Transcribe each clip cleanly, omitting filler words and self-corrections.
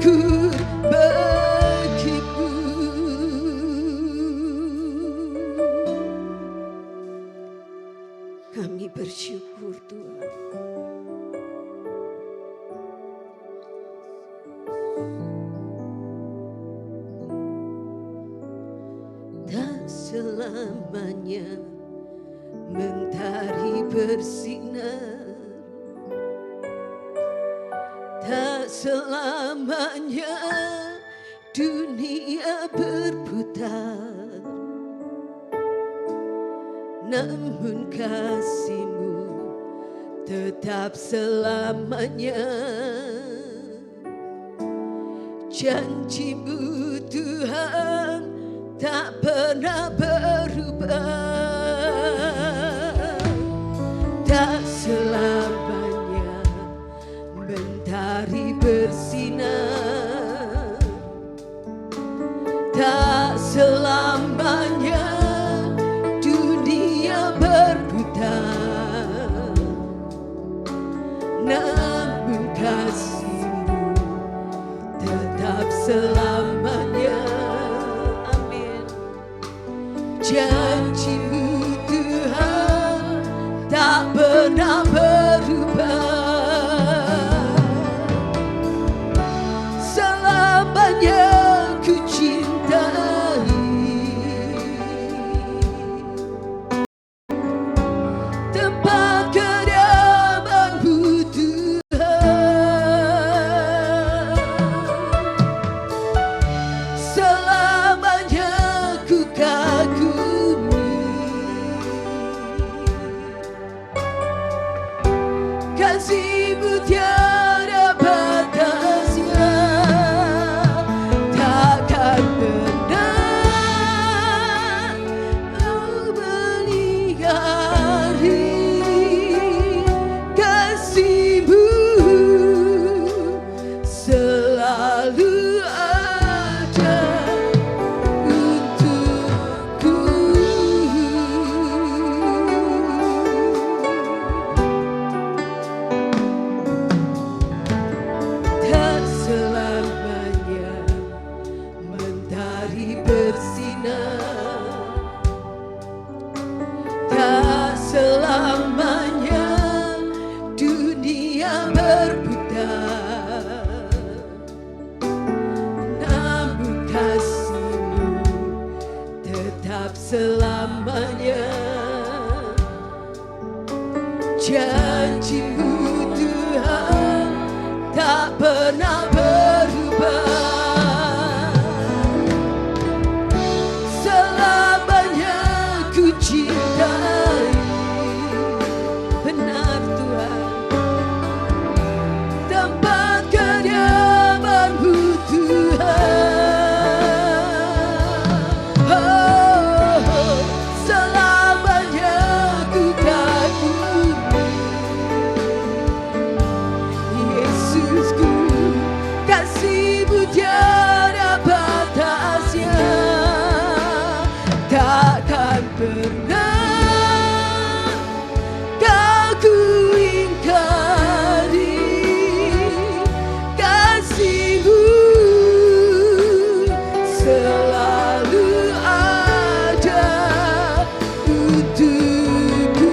bersyukur bagimu. Kami bersyukur Tuhan. Tak selamanya mentari bersinar, tak selamanya dunia berputar, namun kasih-Mu tetap selamanya. Janji-Mu Tuhan tak pernah berubah. Tak selamanya mentari bersinar, tak selamanya dunia berputar, namun kasih-Mu tetap selamanya. Amin. Janji-Mu Tuhan tak pernah berubah. Selamanya ku cintai tempat kediaman-Mu Tuhan. Selamanya ku kagumi kasih-Mu tiada batasnya. Takkan pernah Kau melingkari kasih-Mu selalu ada untukku. Tak selamanya mentari bersinar, tak selamanya dunia berputar, namun kasih-Mu tetap selamanya. Janji-Mu Tuhan tak pernah berubah. Selamanya ku cintai, benar Tuhan, tempat kediaman-Mu Tuhan. Oh, selamanya ku kagumi Yesusku, kasih-Mu tiada batasnya. Takkan pernah Kau ku ingkari kasih-Mu selalu ada untukku.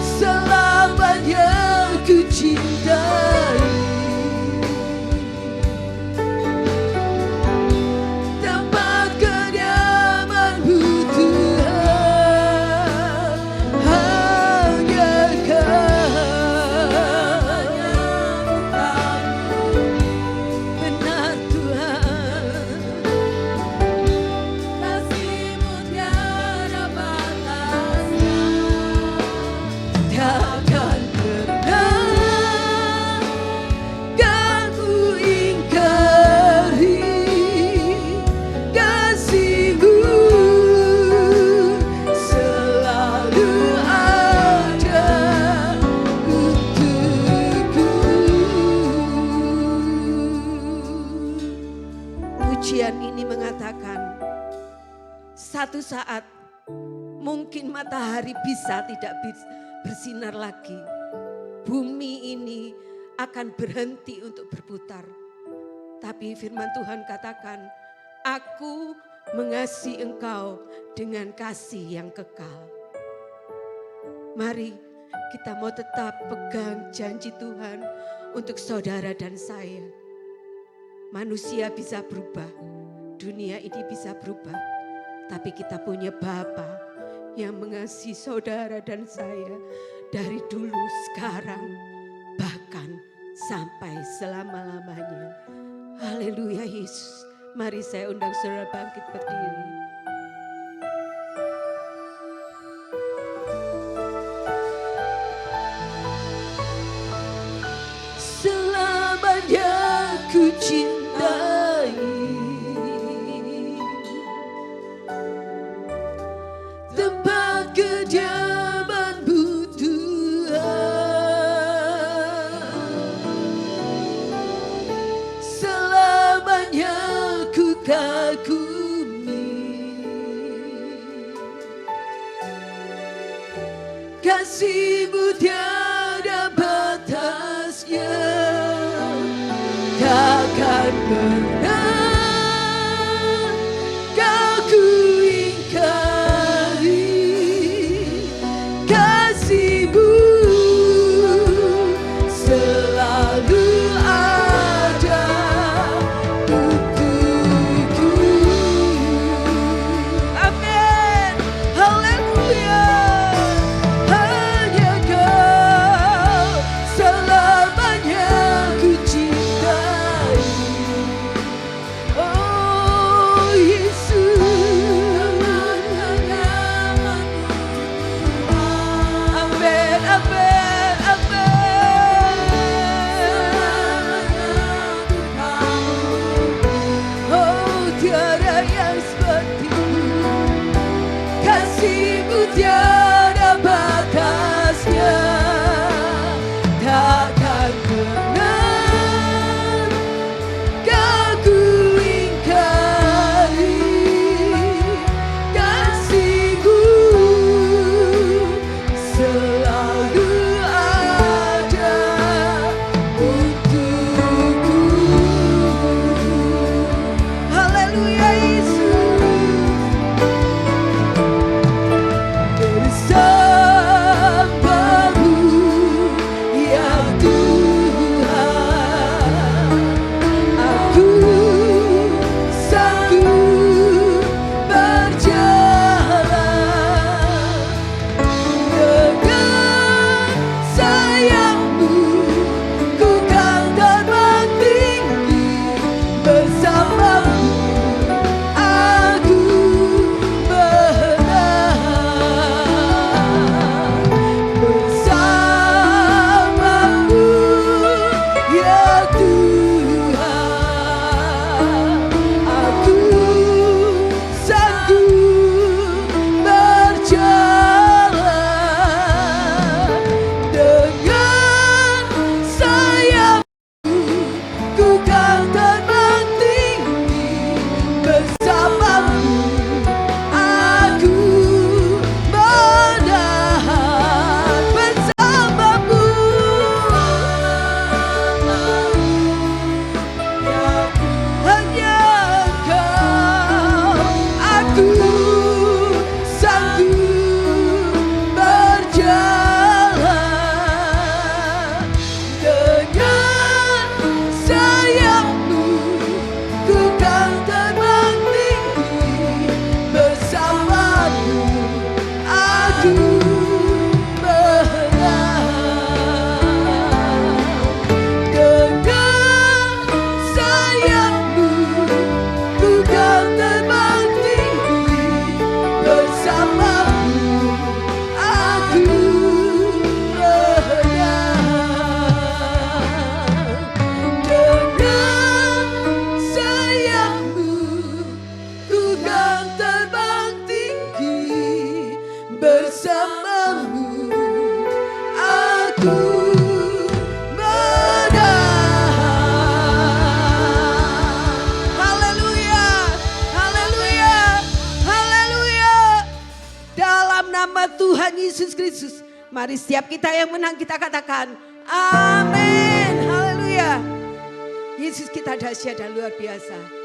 Selamanya ku cintai tempat kediaman-Mu Tuhan. Hanya Kau, benar Tuhan, kasih-Mu tiada batasnya. Takkan pernah Kau ku ingkari kasih-Mu selalu ada untukku. Pujian ini mengatakan, satu saat Mungkin matahari bisa tidak bersinar lagi. Bumi ini akan berhenti untuk berputar. Tapi firman Tuhan katakan, aku mengasihi engkau dengan kasih yang kekal. Mari kita mau tetap pegang janji Tuhan untuk saudara dan saya. Manusia bisa berubah, dunia ini bisa berubah. Tapi kita punya Bapa yang mengasihi saudara dan saya dari dulu, sekarang, bahkan sampai selama-lamanya. Haleluya Yesus. Mari saya undang saudara bangkit berdiri. Selamanya ku cintai tempat kediaman-Mu Tuhan. Selamanya ku kagumi kasih-Mu tiada batasnya, takkan pernah kau ku ingkari. Kasih-Mu selalu ada untukku. Amin. Haleluya. Hanya Kau selamanya ku cintai. Oh Yesus. Amin, amin, amin. Oh tiada yang seperti-Mu, kasih-Mu tiada batasnya, takkan pernah kau ku ingkari. Kasih-Mu selalu ada untukku. Haleluya Yesus. Bersama-Mu ya Tuhan, aku sanggup berjalan dengan sayang-Mu, ku kan terbang tinggi. Bersama-Mu aku menang. Bersama-Mu ya Tuhan, aku sanggup berjalan dengan sayang-Mu, ku kan terbang tinggi. Bersama-Mu aku menang. Bersama-Mu hanya Engkau, aku sanggup berjalan dengan sayang-Mu, ku kan terbang tinggi. Bersama-Mu aku menang. Dengan sayang-Mu, ku kan terbang tinggi. Bersama-Mu aku menang. Dengan sayang-Mu, ku kan terbang tinggi. Bersama-Mu aku menang. Haleluya, haleluya, haleluya. Dalam nama Tuhan Yesus Kristus. Mari setiap kita yang menang kita katakan amin. Haleluya. Yesus kita dahsyat dan luar biasa.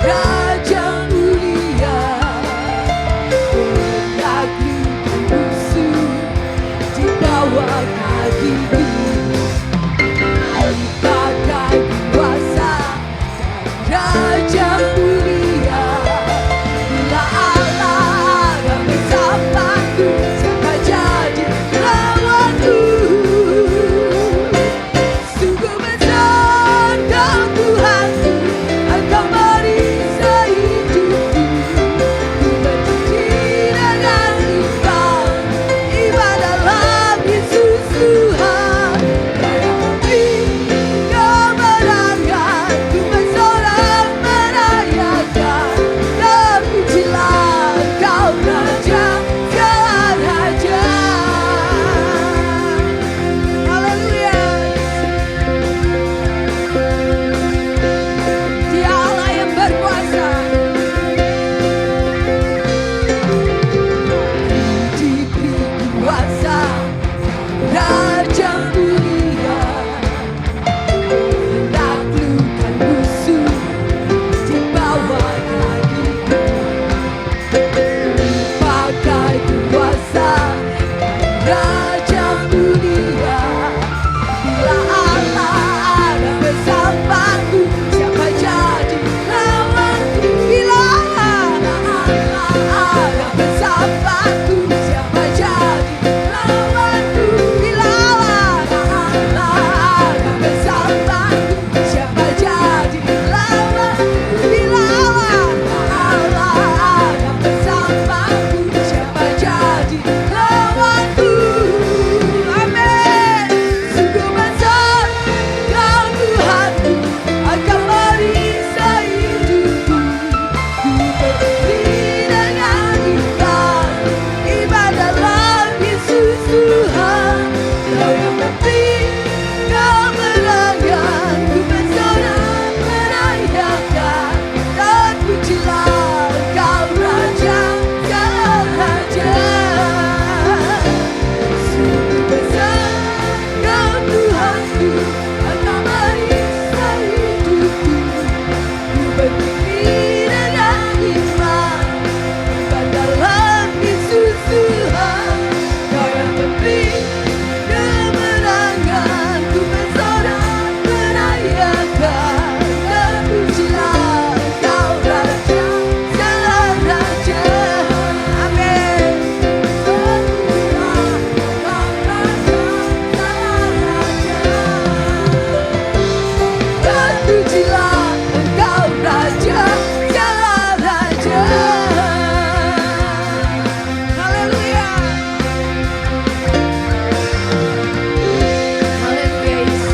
Raja mulia, menaklukkan musuh di bawah kakiku. Pakai kuasa Raja mulia, bila Allah akan bersamaku, siapa jadi lawanku? Sungguh besar kau Tuhanku, Engkau merisai hidupku. Ku berdiri dengan imbang, ibadahlah Yesus Tuhan. Kau yang memberi kemenangan, ku bersorak merayakan. Terpujilah Kau Raja segala raja. Haleluya. Dia Allah yang berkuasa. Diberi kuasa Raja mulia, menaklukkan musuh di bawah kakiku. Pakai kuasa Raja mulia, bila Allah ada bersamaku, siapa jadi lawanku? Bila Allah ada bersamaku, siapa jadi lawanku? Bila Allah ada bersamaku, siapa jadi lawanku? Bila Allah ada bersamaku, siapa jadi lawanku? Amin. Sungguh besar Kau Tuhanku, Engkau merisai hidupku. Ku berdiri dengan imbang, ibadahlah Yesus Tuhan. Kau yang memberi kemenangan, ku bersorak merayakan. Terpujilah Kau Raja segala raja. Sungguh besar Kau Tuhanku, Engkau merisai hidupku. Ku berdiri dengan iman, ibadahlah Yesus Tuhan. Kau yang memberi kemenangan, ku bersorak merayakan. Terpujilah Kau Raja segala raja. Amin. Terpujilah Kau Raja segala raja. Terpujilah Engkau Raja segala raja. Haleluya. Haleluya Yesus.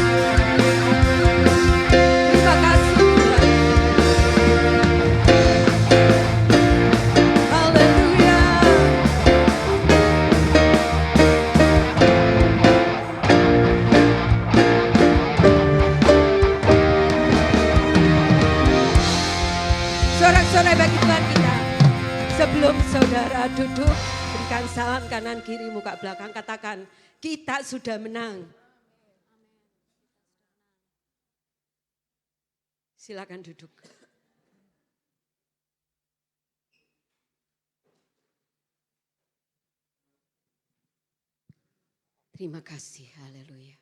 Terima kasih Tuhan. Haleluya. Sorak-sorai bagi Tuhan kita. Sebelum saudara duduk, berikan salam kanan kiri muka belakang, katakan kita sudah menang. Silakan duduk. Terima kasih, haleluya.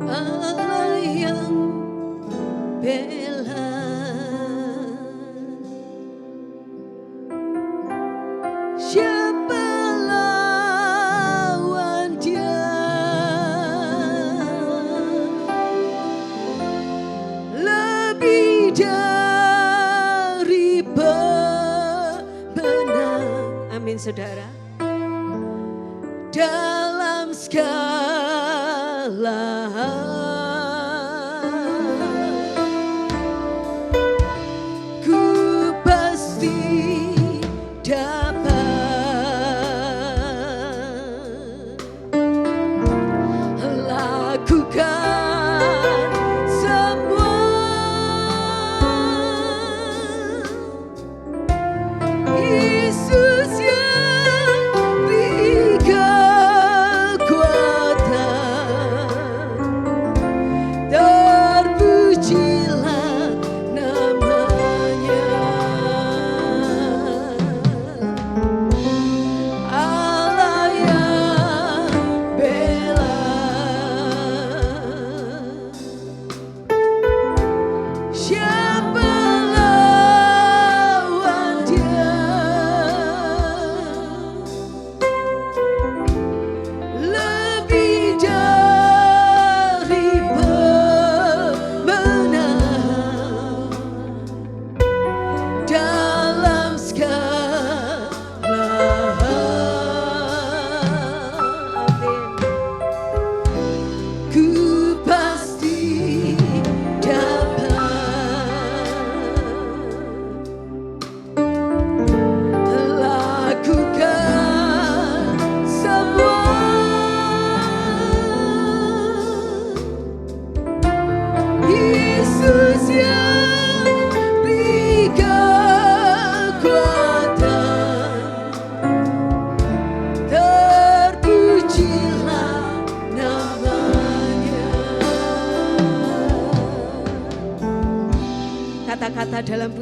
Allah yang bela, siapa lawan Dia? Lebih dari pemenang. Amin saudara. Dalam segala hal, ku pasti dapat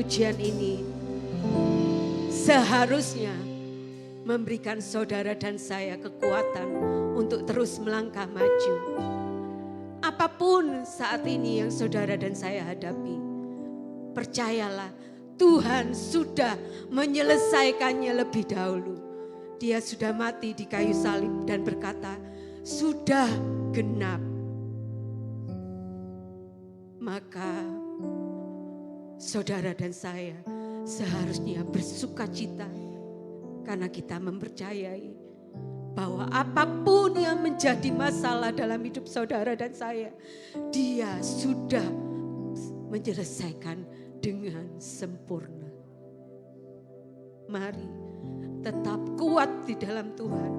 pujian ini seharusnya memberikan saudara dan saya kekuatan untuk terus melangkah maju. Apapun saat ini yang saudara dan saya hadapi, percayalah Tuhan sudah menyelesaikannya lebih dahulu. Dia sudah mati di kayu salib dan berkata, sudah genap. Maka saudara dan saya seharusnya bersukacita karena kita mempercayai bahwa apapun yang menjadi masalah dalam hidup saudara dan saya, Dia sudah menyelesaikan dengan sempurna. Mari tetap kuat di dalam Tuhan,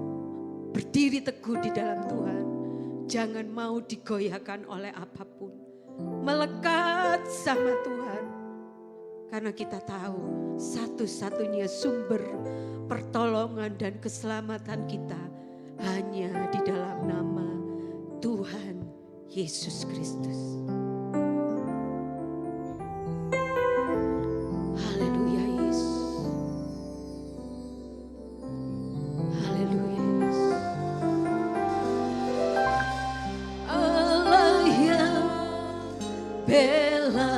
berdiri teguh di dalam Tuhan. Jangan mau digoyahkan oleh apapun. Melekat sama Tuhan. Karena kita tahu satu-satunya sumber pertolongan dan keselamatan kita hanya di dalam nama Tuhan Yesus Kristus. Haleluya Yesus. Haleluya Yesus. Allah yang bela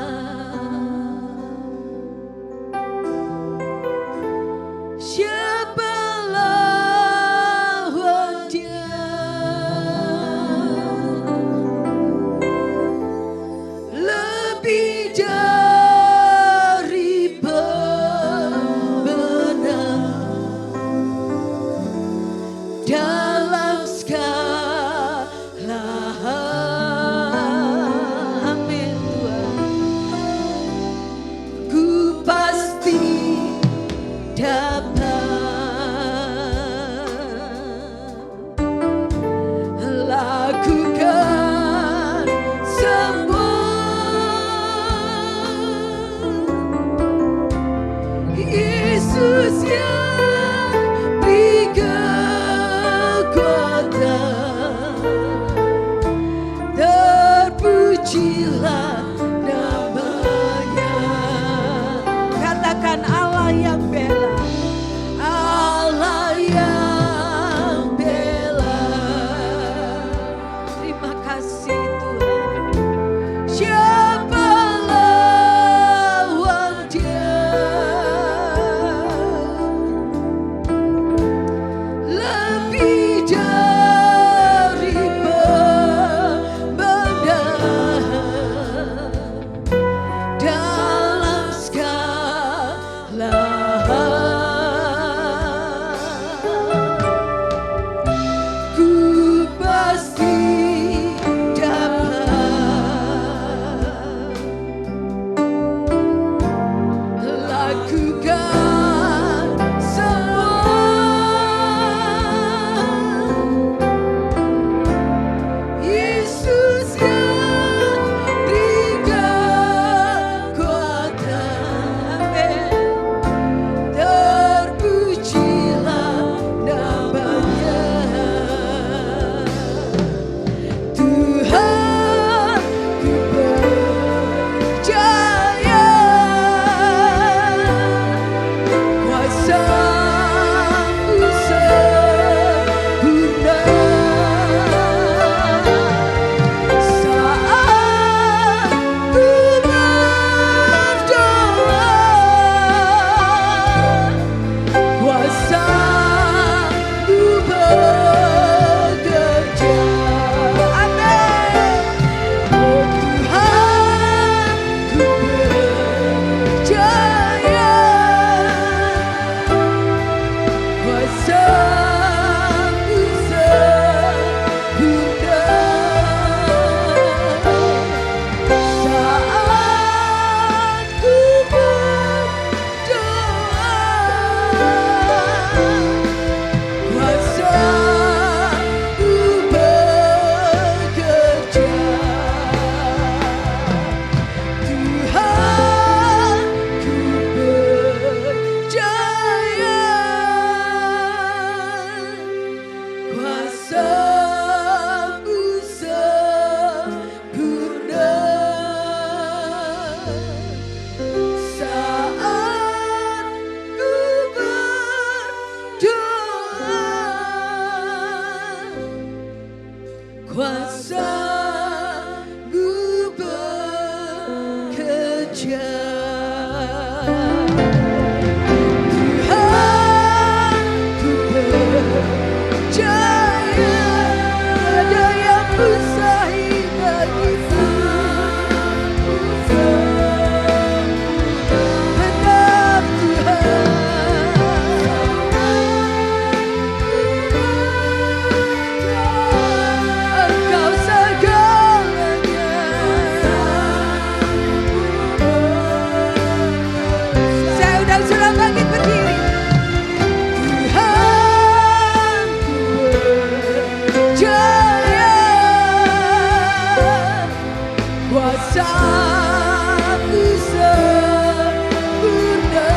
kuasa-Mu bekerja. Tuhan, ku percaya ada yang mustahil bagimu. Benar Tuhan, Engkau segalanya. Saya undang saudara bangkit berdiri. Tuhan, ku percaya kuasa-Mu sempurna.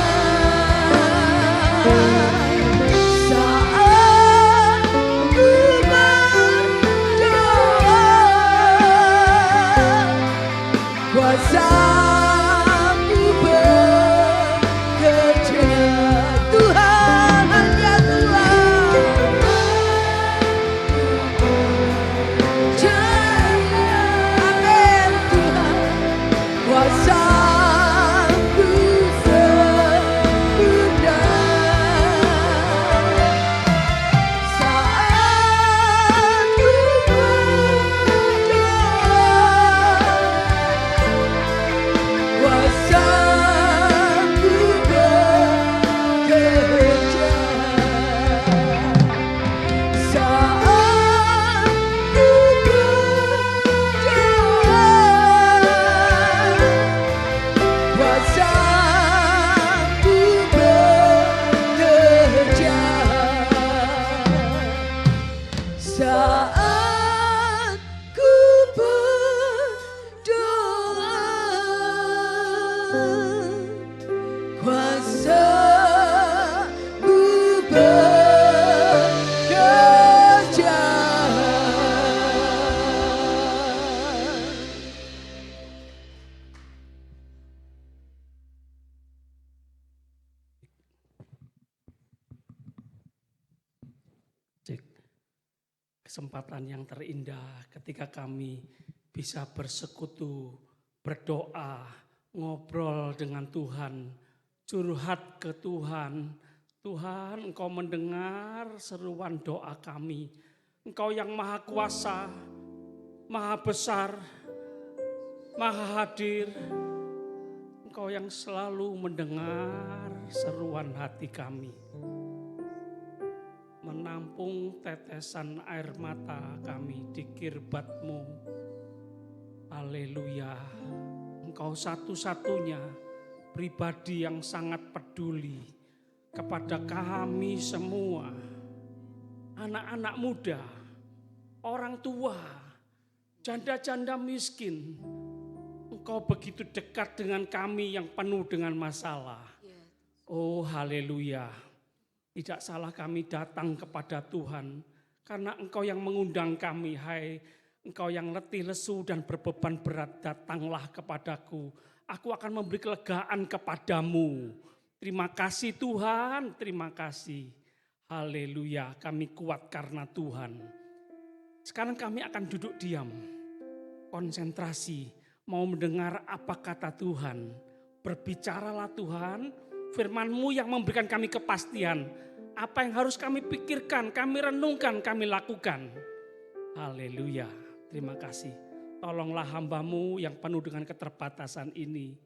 Saat ku berdoa, kuasa-Mu bekerja. Tuhan, hanya Tuhan. Amin Tuhan. Kuasa-Mu sempurna. Saat ku berdoa, kuasa-Mu bekerja. Saat ku berdoa, kuasa-Mu bekerja. Saat ku berdoa, kuasa-Mu bekerja. Cek. Kesempatan yang terindah ketika kami bisa bersekutu, berdoa, ngobrol dengan Tuhan, curhat ke Tuhan. Tuhan, Engkau mendengar seruan doa kami. Engkau yang maha kuasa, maha besar, maha hadir. Engkau yang selalu mendengar seruan hati kami. Menampung tetesan air mata kami di kirbat-Mu. Haleluya. Engkau satu-satunya pribadi yang sangat peduli kepada kami semua. Anak-anak muda, orang tua, janda-janda miskin. Engkau begitu dekat dengan kami yang penuh dengan masalah. Oh haleluya. Tidak salah kami datang kepada Tuhan, karena Engkau yang mengundang kami. Hai Engkau yang letih lesu dan berbeban berat, datanglah kepadaku. Aku akan memberi kelegaan kepadamu. Terima kasih Tuhan, terima kasih. Haleluya, kami kuat karena Tuhan. Sekarang kami akan duduk diam, konsentrasi, mau mendengar apa kata Tuhan. Berbicaralah Tuhan, firman-Mu yang memberikan kami kepastian. Apa yang harus kami pikirkan, kami renungkan, kami lakukan. Haleluya, terima kasih. Tolonglah hamba-Mu yang penuh dengan keterbatasan ini.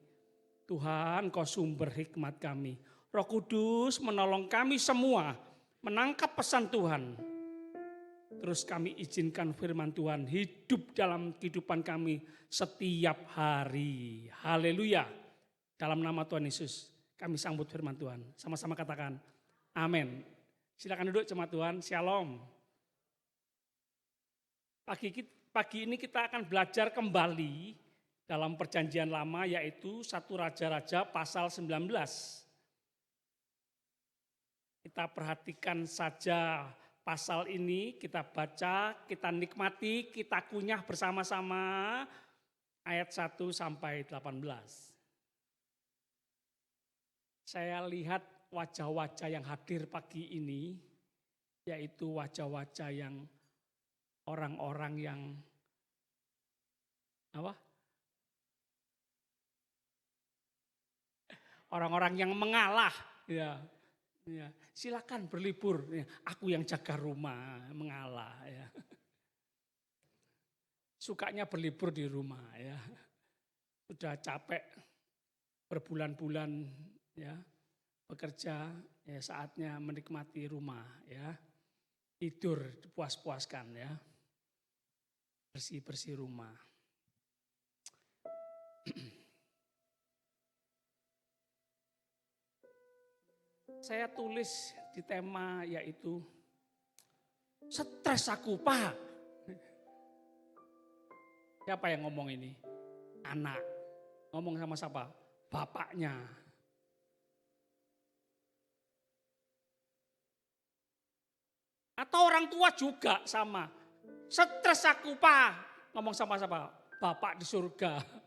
Tuhan, Kau sumber hikmat kami. Roh Kudus menolong kami semua menangkap pesan Tuhan. Terus kami izinkan firman Tuhan hidup dalam kehidupan kami setiap hari. Haleluya. Dalam nama Tuhan Yesus kami sambut firman Tuhan. Sama-sama katakan amin. Silakan duduk jemaat Tuhan. Shalom. Pagi ini kita akan belajar kembali dalam perjanjian lama, yaitu 1 Raja-Raja pasal 19. Kita perhatikan saja pasal ini, kita baca, kita nikmati, kita kunyah bersama-sama ayat 1 sampai 18. Saya lihat wajah-wajah yang hadir pagi ini, yaitu wajah-wajah yang orang-orang yang apa? Orang-orang yang mengalah, ya. Ya, silakan berlibur. Ya, aku yang jaga rumah, mengalah ya. Sukanya berlibur di rumah ya. Sudah capek berbulan-bulan ya bekerja, ya saatnya menikmati rumah ya. Tidur puas-puaskan ya. Bersih-bersih rumah. Saya tulis di tema yaitu stres aku Pak. Siapa yang ngomong ini? Anak. Ngomong sama siapa? Bapaknya. Atau orang tua juga sama. Stres aku Pak. Ngomong sama siapa? Bapak di surga.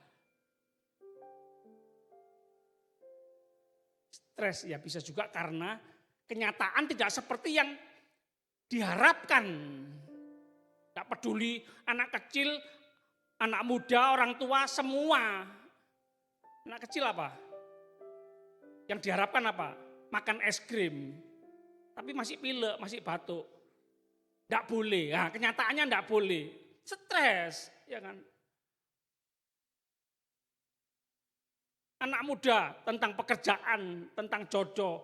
Stres ya bisa juga karena kenyataan tidak seperti yang diharapkan. Tidak peduli anak kecil, anak muda, orang tua, semua. Anak kecil apa? Yang diharapkan apa? Makan es krim. Tapi masih pilek, masih batuk. Tidak boleh, nah, kenyataannya tidak boleh. Stres, ya kan? Anak muda tentang pekerjaan, tentang jodoh.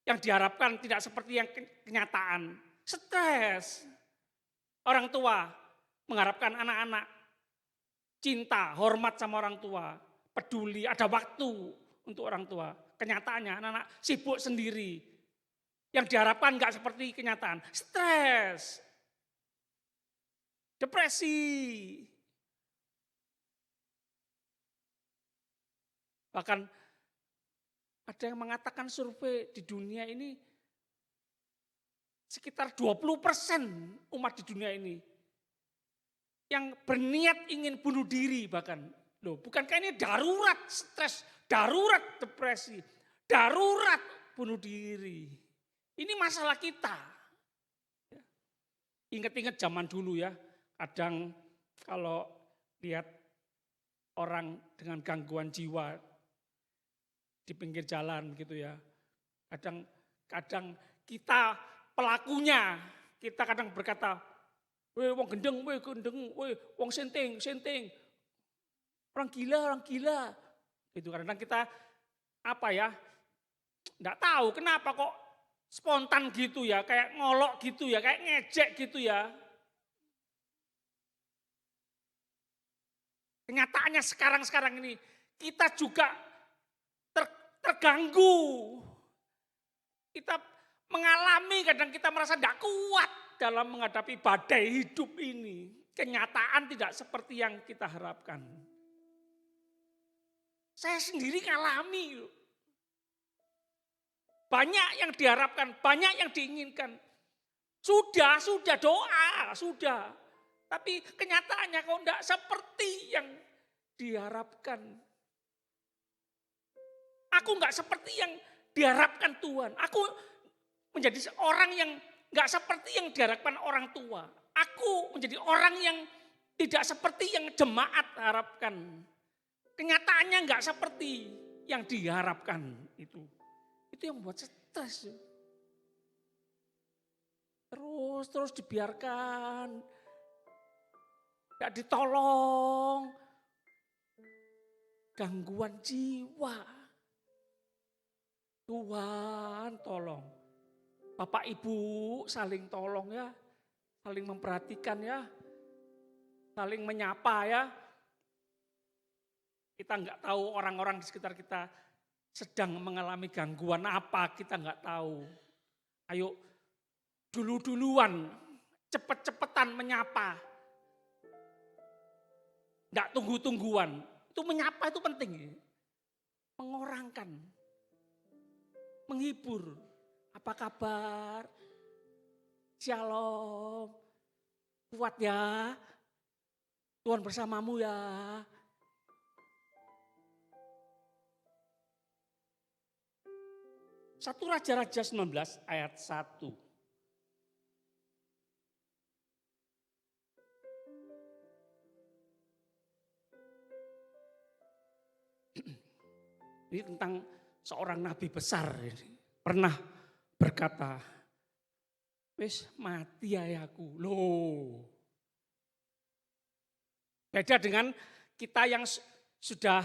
Yang diharapkan tidak seperti yang kenyataan. Stres. Orang tua mengharapkan anak-anak cinta, hormat sama orang tua. Peduli, ada waktu untuk orang tua. Kenyataannya anak-anak sibuk sendiri. Yang diharapkan enggak seperti kenyataan. Stres. Depresi. Bahkan ada yang mengatakan survei di dunia ini sekitar 20% umat di dunia ini yang berniat ingin bunuh diri bahkan. Loh, bukankah ini darurat stres, darurat depresi, darurat bunuh diri. Ini masalah kita. Ingat-ingat zaman dulu ya, kadang kalau lihat orang dengan gangguan jiwa di pinggir jalan gitu ya. Kadang kita pelakunya, kita kadang berkata, weh wong gendeng, weh wong senting. Orang gila. Gitu kadang kita apa ya? Enggak tahu kenapa kok spontan gitu ya, kayak ngolok gitu ya, kayak ngejek gitu ya. Kenyataannya sekarang ini kita juga terganggu. Kita mengalami kadang kita merasa tidak kuat dalam menghadapi badai hidup ini. Kenyataan tidak seperti yang kita harapkan. Saya sendiri ngalami. Banyak yang diharapkan, banyak yang diinginkan. Sudah doa, sudah. Tapi kenyataannya kok tidak seperti yang diharapkan. Aku enggak seperti yang diharapkan Tuhan. Aku menjadi orang yang enggak seperti yang diharapkan orang tua. Aku menjadi orang yang tidak seperti yang jemaat harapkan. Kenyataannya enggak seperti yang diharapkan itu. Itu yang membuat stres. Terus dibiarkan. Enggak ditolong. Gangguan jiwa. Tuhan tolong. Bapak Ibu saling tolong ya. Saling memperhatikan ya. Saling menyapa ya. Kita enggak tahu orang-orang di sekitar kita sedang mengalami gangguan apa, kita enggak tahu. Ayo dulu-duluan, cepet-cepetan menyapa. Enggak tunggu-tungguan. Itu menyapa itu penting. Mengorangkan. Menghibur. Apa kabar? Shalom. Kuat ya. Tuhan bersamamu ya. Satu Raja-Raja 19 ayat 1. Ini tentang seorang nabi besar ini. Pernah berkata, wis mati ayahku. Loh. Beda dengan kita yang sudah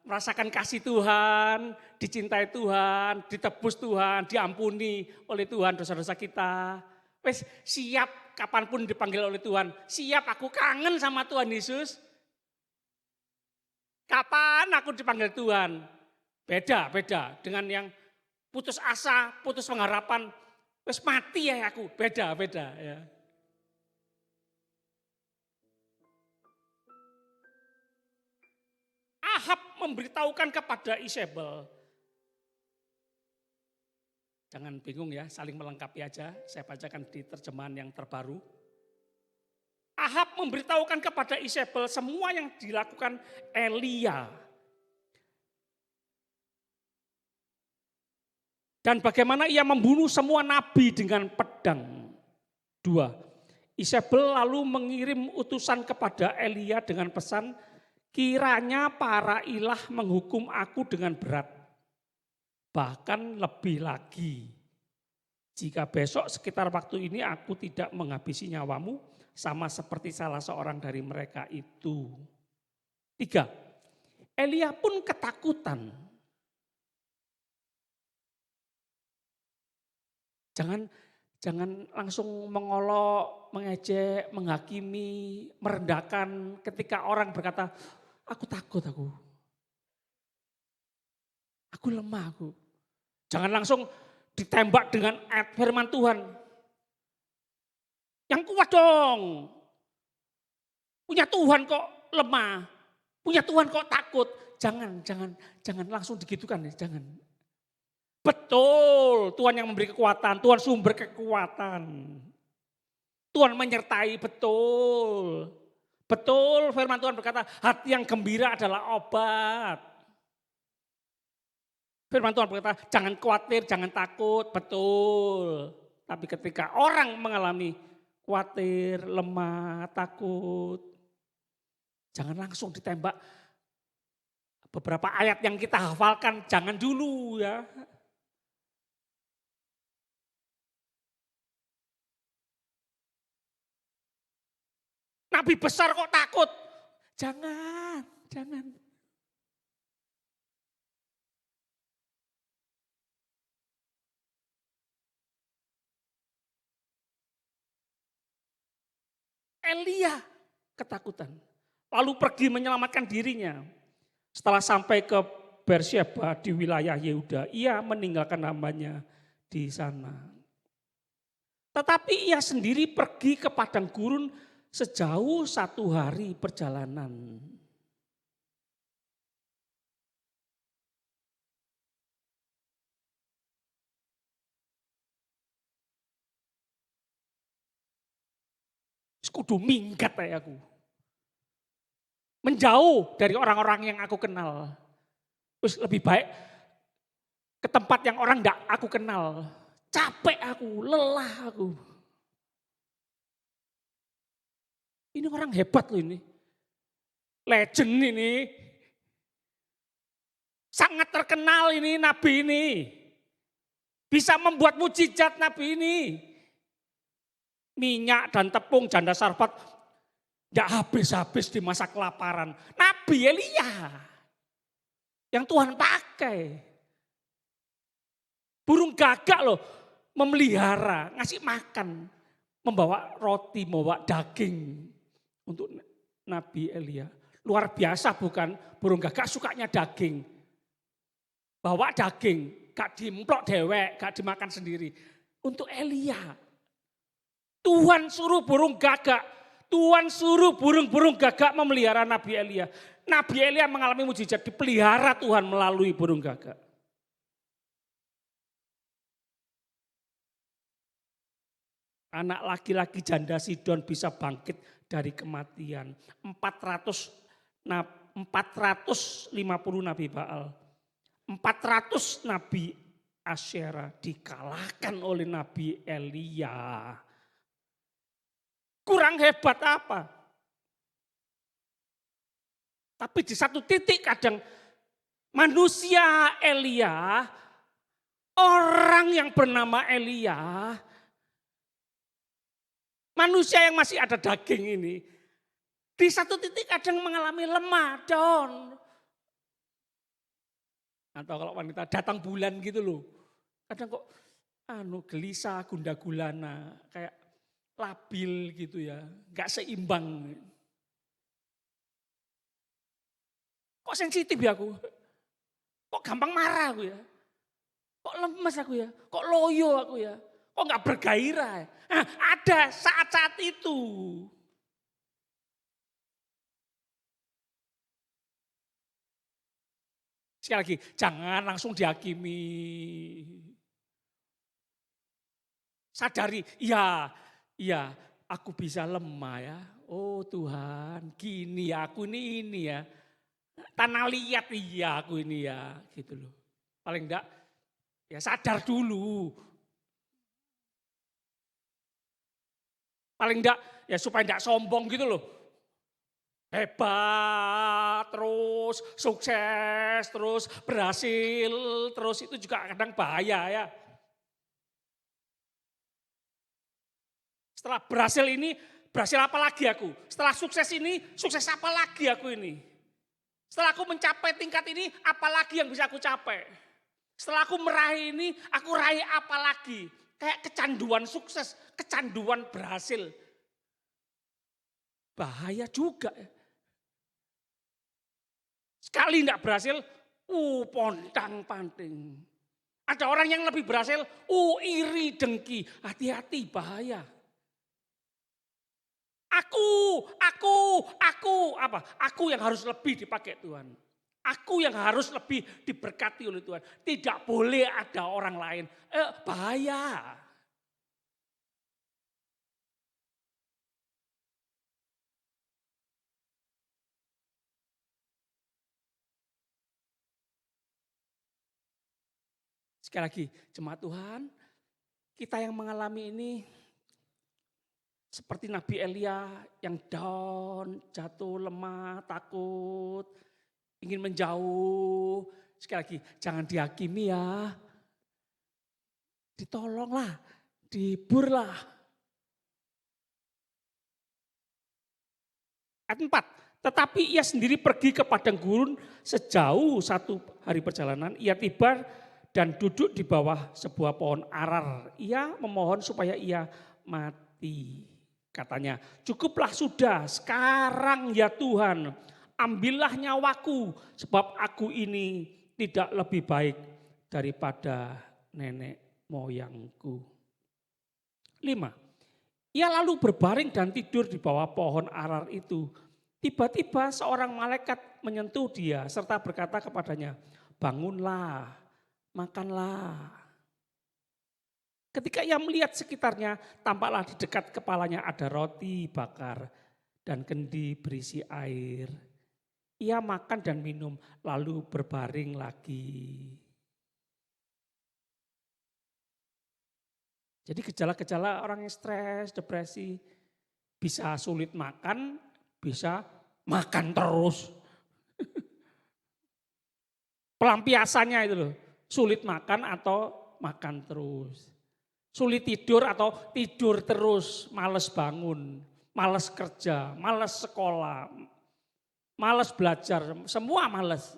merasakan kasih Tuhan, dicintai Tuhan, ditebus Tuhan, diampuni oleh Tuhan dosa-dosa kita. Wes siap kapanpun dipanggil oleh Tuhan. Siap, aku kangen sama Tuhan Yesus. Kapan aku dipanggil Tuhan? Beda dengan yang putus asa, putus pengharapan. Wes mati ya aku, beda ya. Ahab memberitahukan kepada Isabel. Jangan bingung ya, saling melengkapi aja. Saya bacakan di terjemahan yang terbaru. Ahab memberitahukan kepada Isabel semua yang dilakukan Elia. Dan bagaimana ia membunuh semua nabi dengan pedang. 2. Isabel lalu mengirim utusan kepada Elia dengan pesan, kiranya para ilah menghukum aku dengan berat. Bahkan lebih lagi. Jika besok sekitar waktu ini aku tidak menghabisi nyawamu, sama seperti salah seorang dari mereka itu. 3. Elia pun ketakutan. Jangan langsung mengolok, mengejek, menghakimi, merendahkan ketika orang berkata, aku takut aku. Aku lemah aku. Jangan langsung ditembak dengan ayat firman Tuhan. Yang kuat dong. Punya Tuhan kok lemah. Punya Tuhan kok takut. Jangan langsung digitukan ya, jangan. Betul, Tuhan yang memberi kekuatan, Tuhan sumber kekuatan. Tuhan menyertai, betul. Betul, firman Tuhan berkata, hati yang gembira adalah obat. Firman Tuhan berkata, jangan khawatir, jangan takut, betul. Tapi ketika orang mengalami khawatir, lemah, takut, jangan langsung ditembak. Beberapa ayat yang kita hafalkan, jangan dulu ya. Nabi besar kok takut? Jangan. Elia ketakutan. Lalu pergi menyelamatkan dirinya. Setelah sampai ke Beersheba di wilayah Yehuda, ia meninggalkan hambanya di sana. Tetapi ia sendiri pergi ke padang gurun sejauh 1 hari perjalanan. Kudu minggat kayak aku. Menjauh dari orang-orang yang aku kenal. Terus lebih baik ke tempat yang orang enggak aku kenal. Capek aku, lelah aku. Ini orang hebat loh ini. Legend ini. Sangat terkenal ini nabi ini. Bisa membuat mujizat nabi ini. Minyak dan tepung janda Sarfat tidak habis-habis di masa kelaparan. Nabi Elia yang Tuhan pakai. Burung gagak loh memelihara, ngasih makan. Membawa roti, membawa daging untuk Nabi Elia. Luar biasa bukan? Burung gagak sukanya daging. Bawa daging, gak dimplok dewek, gak dimakan sendiri. Untuk Elia. Tuhan suruh burung gagak. Tuhan suruh burung-burung gagak memelihara Nabi Elia. Nabi Elia mengalami mujizat dipelihara Tuhan melalui burung gagak. Anak laki-laki janda Sidon bisa bangkit dari kematian. 450 nabi Baal. 400 nabi Asyera dikalahkan oleh Nabi Elia. Kurang hebat apa? Tapi di satu titik kadang Manusia Elia, orang yang bernama Elia, manusia yang masih ada daging ini, di satu titik kadang mengalami lemah, down. Atau kalau wanita datang bulan gitu loh. Kadang kok gelisah, gundah gulana, kayak labil gitu ya, gak seimbang. Kok sensitif ya aku? Kok gampang marah aku ya? Kok lemes aku ya? Kok loyo aku ya? Kok gak bergairah ya? Nah, ada saat-saat itu. Sekali lagi, jangan langsung dihakimi. Sadari, iya, aku bisa lemah ya. Oh Tuhan, gini ya, aku ini ya. Tanah liat iya aku ini ya, gitu loh. Paling enggak, ya sadar dulu. Paling enggak, ya supaya enggak sombong gitu loh. Hebat, terus sukses, terus berhasil, terus itu juga kadang bahaya ya. Setelah berhasil ini, berhasil apa lagi aku? Setelah sukses ini, sukses apa lagi aku ini? Setelah aku mencapai tingkat ini, apa lagi yang bisa aku capai? Setelah aku meraih ini, aku raih apa lagi? Kayak kecanduan sukses, kecanduan berhasil. Bahaya juga. Sekali enggak berhasil, pontang panting. Ada orang yang lebih berhasil, iri dengki. Hati-hati, bahaya. Aku yang harus lebih dipakai Tuhan. Aku yang harus lebih diberkati oleh Tuhan. Tidak boleh ada orang lain. Bahaya. Sekali lagi, jemaat Tuhan, kita yang mengalami ini seperti Nabi Elia yang down, jatuh, lemah, takut, ingin menjauh. Sekali lagi, jangan dihakimi ya. Ditolonglah, dihiburlah. Ayat 4, tetapi ia sendiri pergi ke padang gurun sejauh 1 hari perjalanan. Ia tiba dan duduk di bawah sebuah pohon arar. Ia memohon supaya ia mati. Katanya, cukuplah sudah sekarang ya Tuhan, ambillah nyawaku sebab aku ini tidak lebih baik daripada nenek moyangku. 5, ia lalu berbaring dan tidur di bawah pohon arar itu. Tiba-tiba seorang malaikat menyentuh dia serta berkata kepadanya, bangunlah, makanlah. Ketika ia melihat sekitarnya, tampaklah di dekat kepalanya ada roti bakar dan kendi berisi air. Ia makan dan minum, lalu berbaring lagi. Jadi gejala-gejala orang yang stres, depresi, bisa sulit makan, bisa makan terus. Pelampiasannya itu loh, sulit makan atau makan terus. Sulit tidur atau tidur terus, males bangun, males kerja, males sekolah, males belajar, semua males.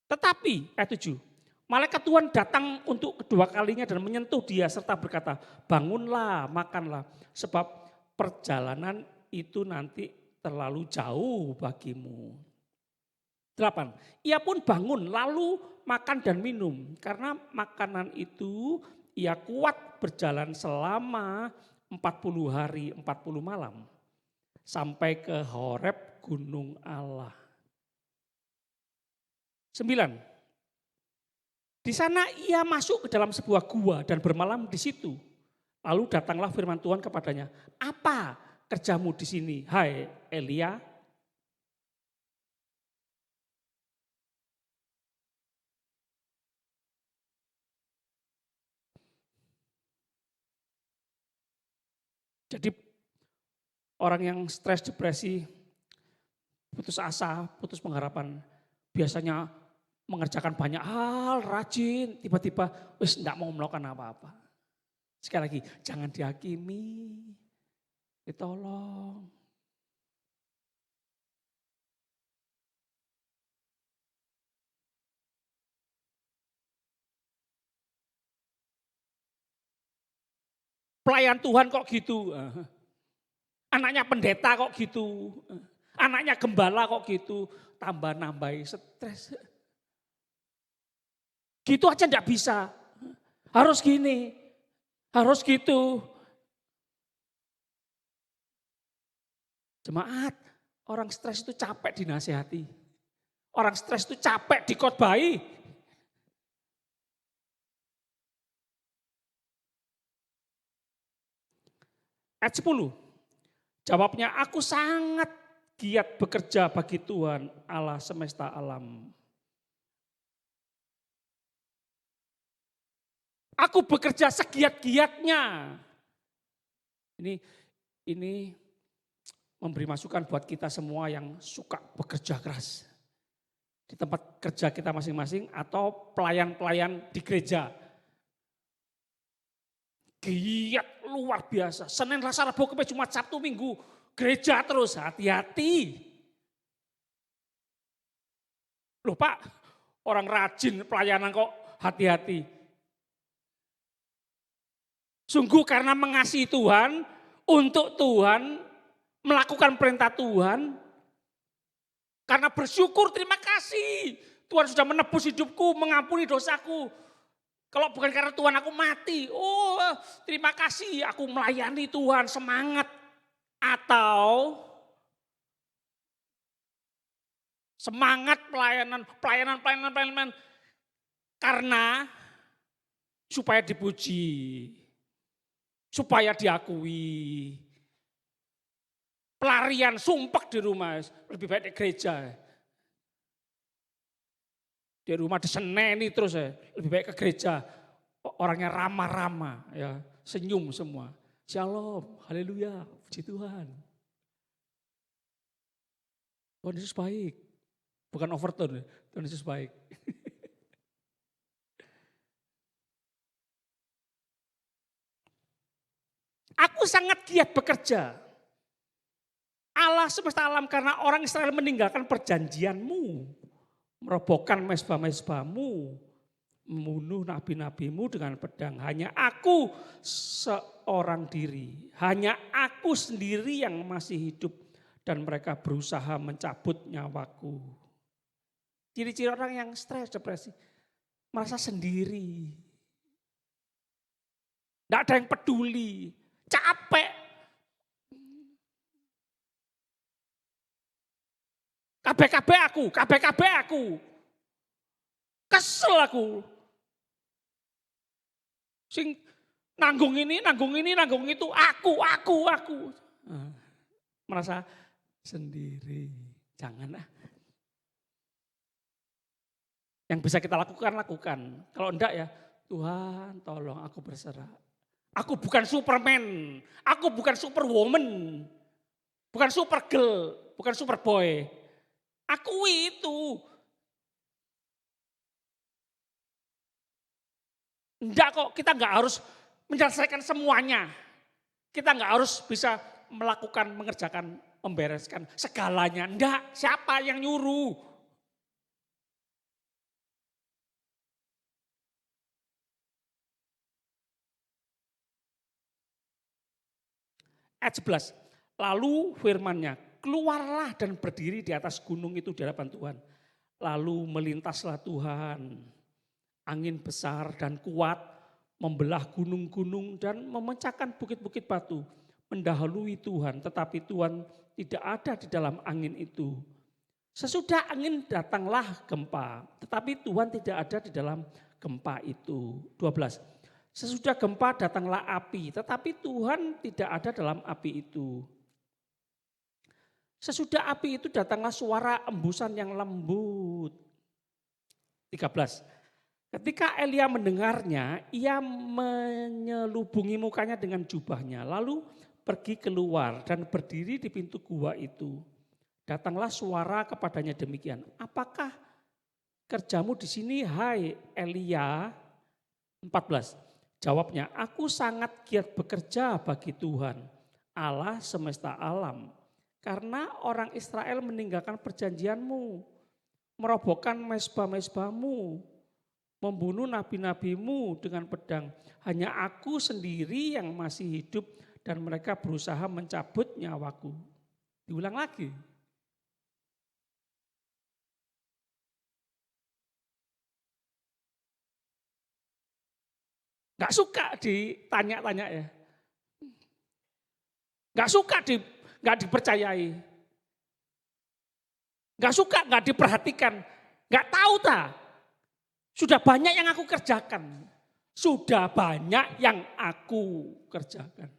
Tetapi, ayat 7, malaikat Tuhan datang untuk kedua kalinya dan menyentuh dia serta berkata, bangunlah, makanlah, sebab perjalanan itu nanti terlalu jauh bagimu. 8, ia pun bangun lalu makan dan minum. Karena makanan itu ia kuat berjalan selama 40 hari 40 malam. Sampai ke Horeb gunung Allah. 9, di sana ia masuk ke dalam sebuah gua dan bermalam di situ. Lalu datanglah firman Tuhan kepadanya, apa kerjamu di sini, hai Elia? Jadi orang yang stres, depresi, putus asa, putus pengharapan. Biasanya mengerjakan banyak hal, rajin, tiba-tiba wis enggak mau melakukan apa-apa. Sekali lagi, jangan dihakimi, ditolong. Pelayan Tuhan kok gitu. Anaknya pendeta kok gitu. Anaknya gembala kok gitu. Tambah nambahi stres. Gitu aja enggak bisa. Harus gini. Harus gitu. Jemaat, orang stres itu capek dinasehati. Orang stres itu capek dikhotbahi. Ayat 10. Jawabnya, aku sangat giat bekerja bagi Tuhan Allah semesta alam. Aku bekerja segiat-giatnya. Ini memberi masukan buat kita semua yang suka bekerja keras. Di tempat kerja kita masing-masing atau pelayan-pelayan di gereja. Giat luar biasa. Senin, Selasa, Rabu, Kamis, Jumat, Sabtu, Minggu. Gereja terus, hati-hati. Loh Pak, orang rajin pelayanan kok hati-hati. Sungguh karena mengasihi Tuhan, untuk Tuhan, melakukan perintah Tuhan. Karena bersyukur, terima kasih. Tuhan sudah menebus hidupku, mengampuni dosaku. Kalau bukan karena Tuhan aku mati, oh terima kasih aku melayani Tuhan, semangat. Atau semangat pelayanan karena supaya dipuji, supaya diakui. Pelarian, sumpek di rumah, lebih baik di gereja. Di rumah diseneni terus ya, lebih baik ke gereja. Orangnya ramah-ramah, ya, senyum semua. Shalom, haleluya, puji Tuhan. Tuhan Yesus baik, bukan overtone, Tuhan Yesus baik. Aku sangat giat bekerja. Allah semesta alam karena orang Israel meninggalkan perjanjianmu. Merobohkan mezbah-mezbahmu, membunuh nabi-nabimu dengan pedang. Hanya aku seorang diri, hanya aku sendiri yang masih hidup dan mereka berusaha mencabut nyawaku. Ciri-ciri orang yang stres, depresi, merasa sendiri. Tidak ada yang peduli, capek. KBKB aku. Kesel aku. Sing nanggung ini, nanggung itu, aku. Merasa sendiri. Janganlah. Yang bisa kita lakukan. Kalau enggak ya, Tuhan tolong aku berserah. Aku bukan Superman, aku bukan Superwoman, bukan Supergirl, bukan Superboy. Aku itu. Enggak kok, kita enggak harus menyelesaikan semuanya. Kita enggak harus bisa mengerjakan, membereskan segalanya. Enggak, siapa yang nyuruh? Ayat 11, lalu firman-Nya, keluarlah dan berdiri di atas gunung itu di hadapan Tuhan. Lalu melintaslah Tuhan, angin besar dan kuat, membelah gunung-gunung dan memecahkan bukit-bukit batu. Mendahului Tuhan, tetapi Tuhan tidak ada di dalam angin itu. Sesudah angin datanglah gempa, tetapi Tuhan tidak ada di dalam gempa itu. 12. Sesudah gempa datanglah api, tetapi Tuhan tidak ada dalam api itu. Sesudah api itu datanglah suara embusan yang lembut. 13. Ketika Elia mendengarnya, ia menyelubungi mukanya dengan jubahnya, lalu pergi keluar dan berdiri di pintu gua itu. Datanglah suara kepadanya demikian. Apakah kerjamu di sini, hai Elia? 14. Jawabnya, aku sangat giat bekerja bagi Tuhan, Allah semesta alam. Karena orang Israel meninggalkan perjanjianmu, merobohkan mezbah-mezbahmu, membunuh nabi-nabimu dengan pedang. Hanya aku sendiri yang masih hidup dan mereka berusaha mencabut nyawaku. Diulang lagi. Gak suka ditanya-tanya ya. Gak suka gak dipercayai. Gak suka gak diperhatikan. Gak tahu tak. Sudah banyak yang aku kerjakan. Sudah banyak yang aku kerjakan.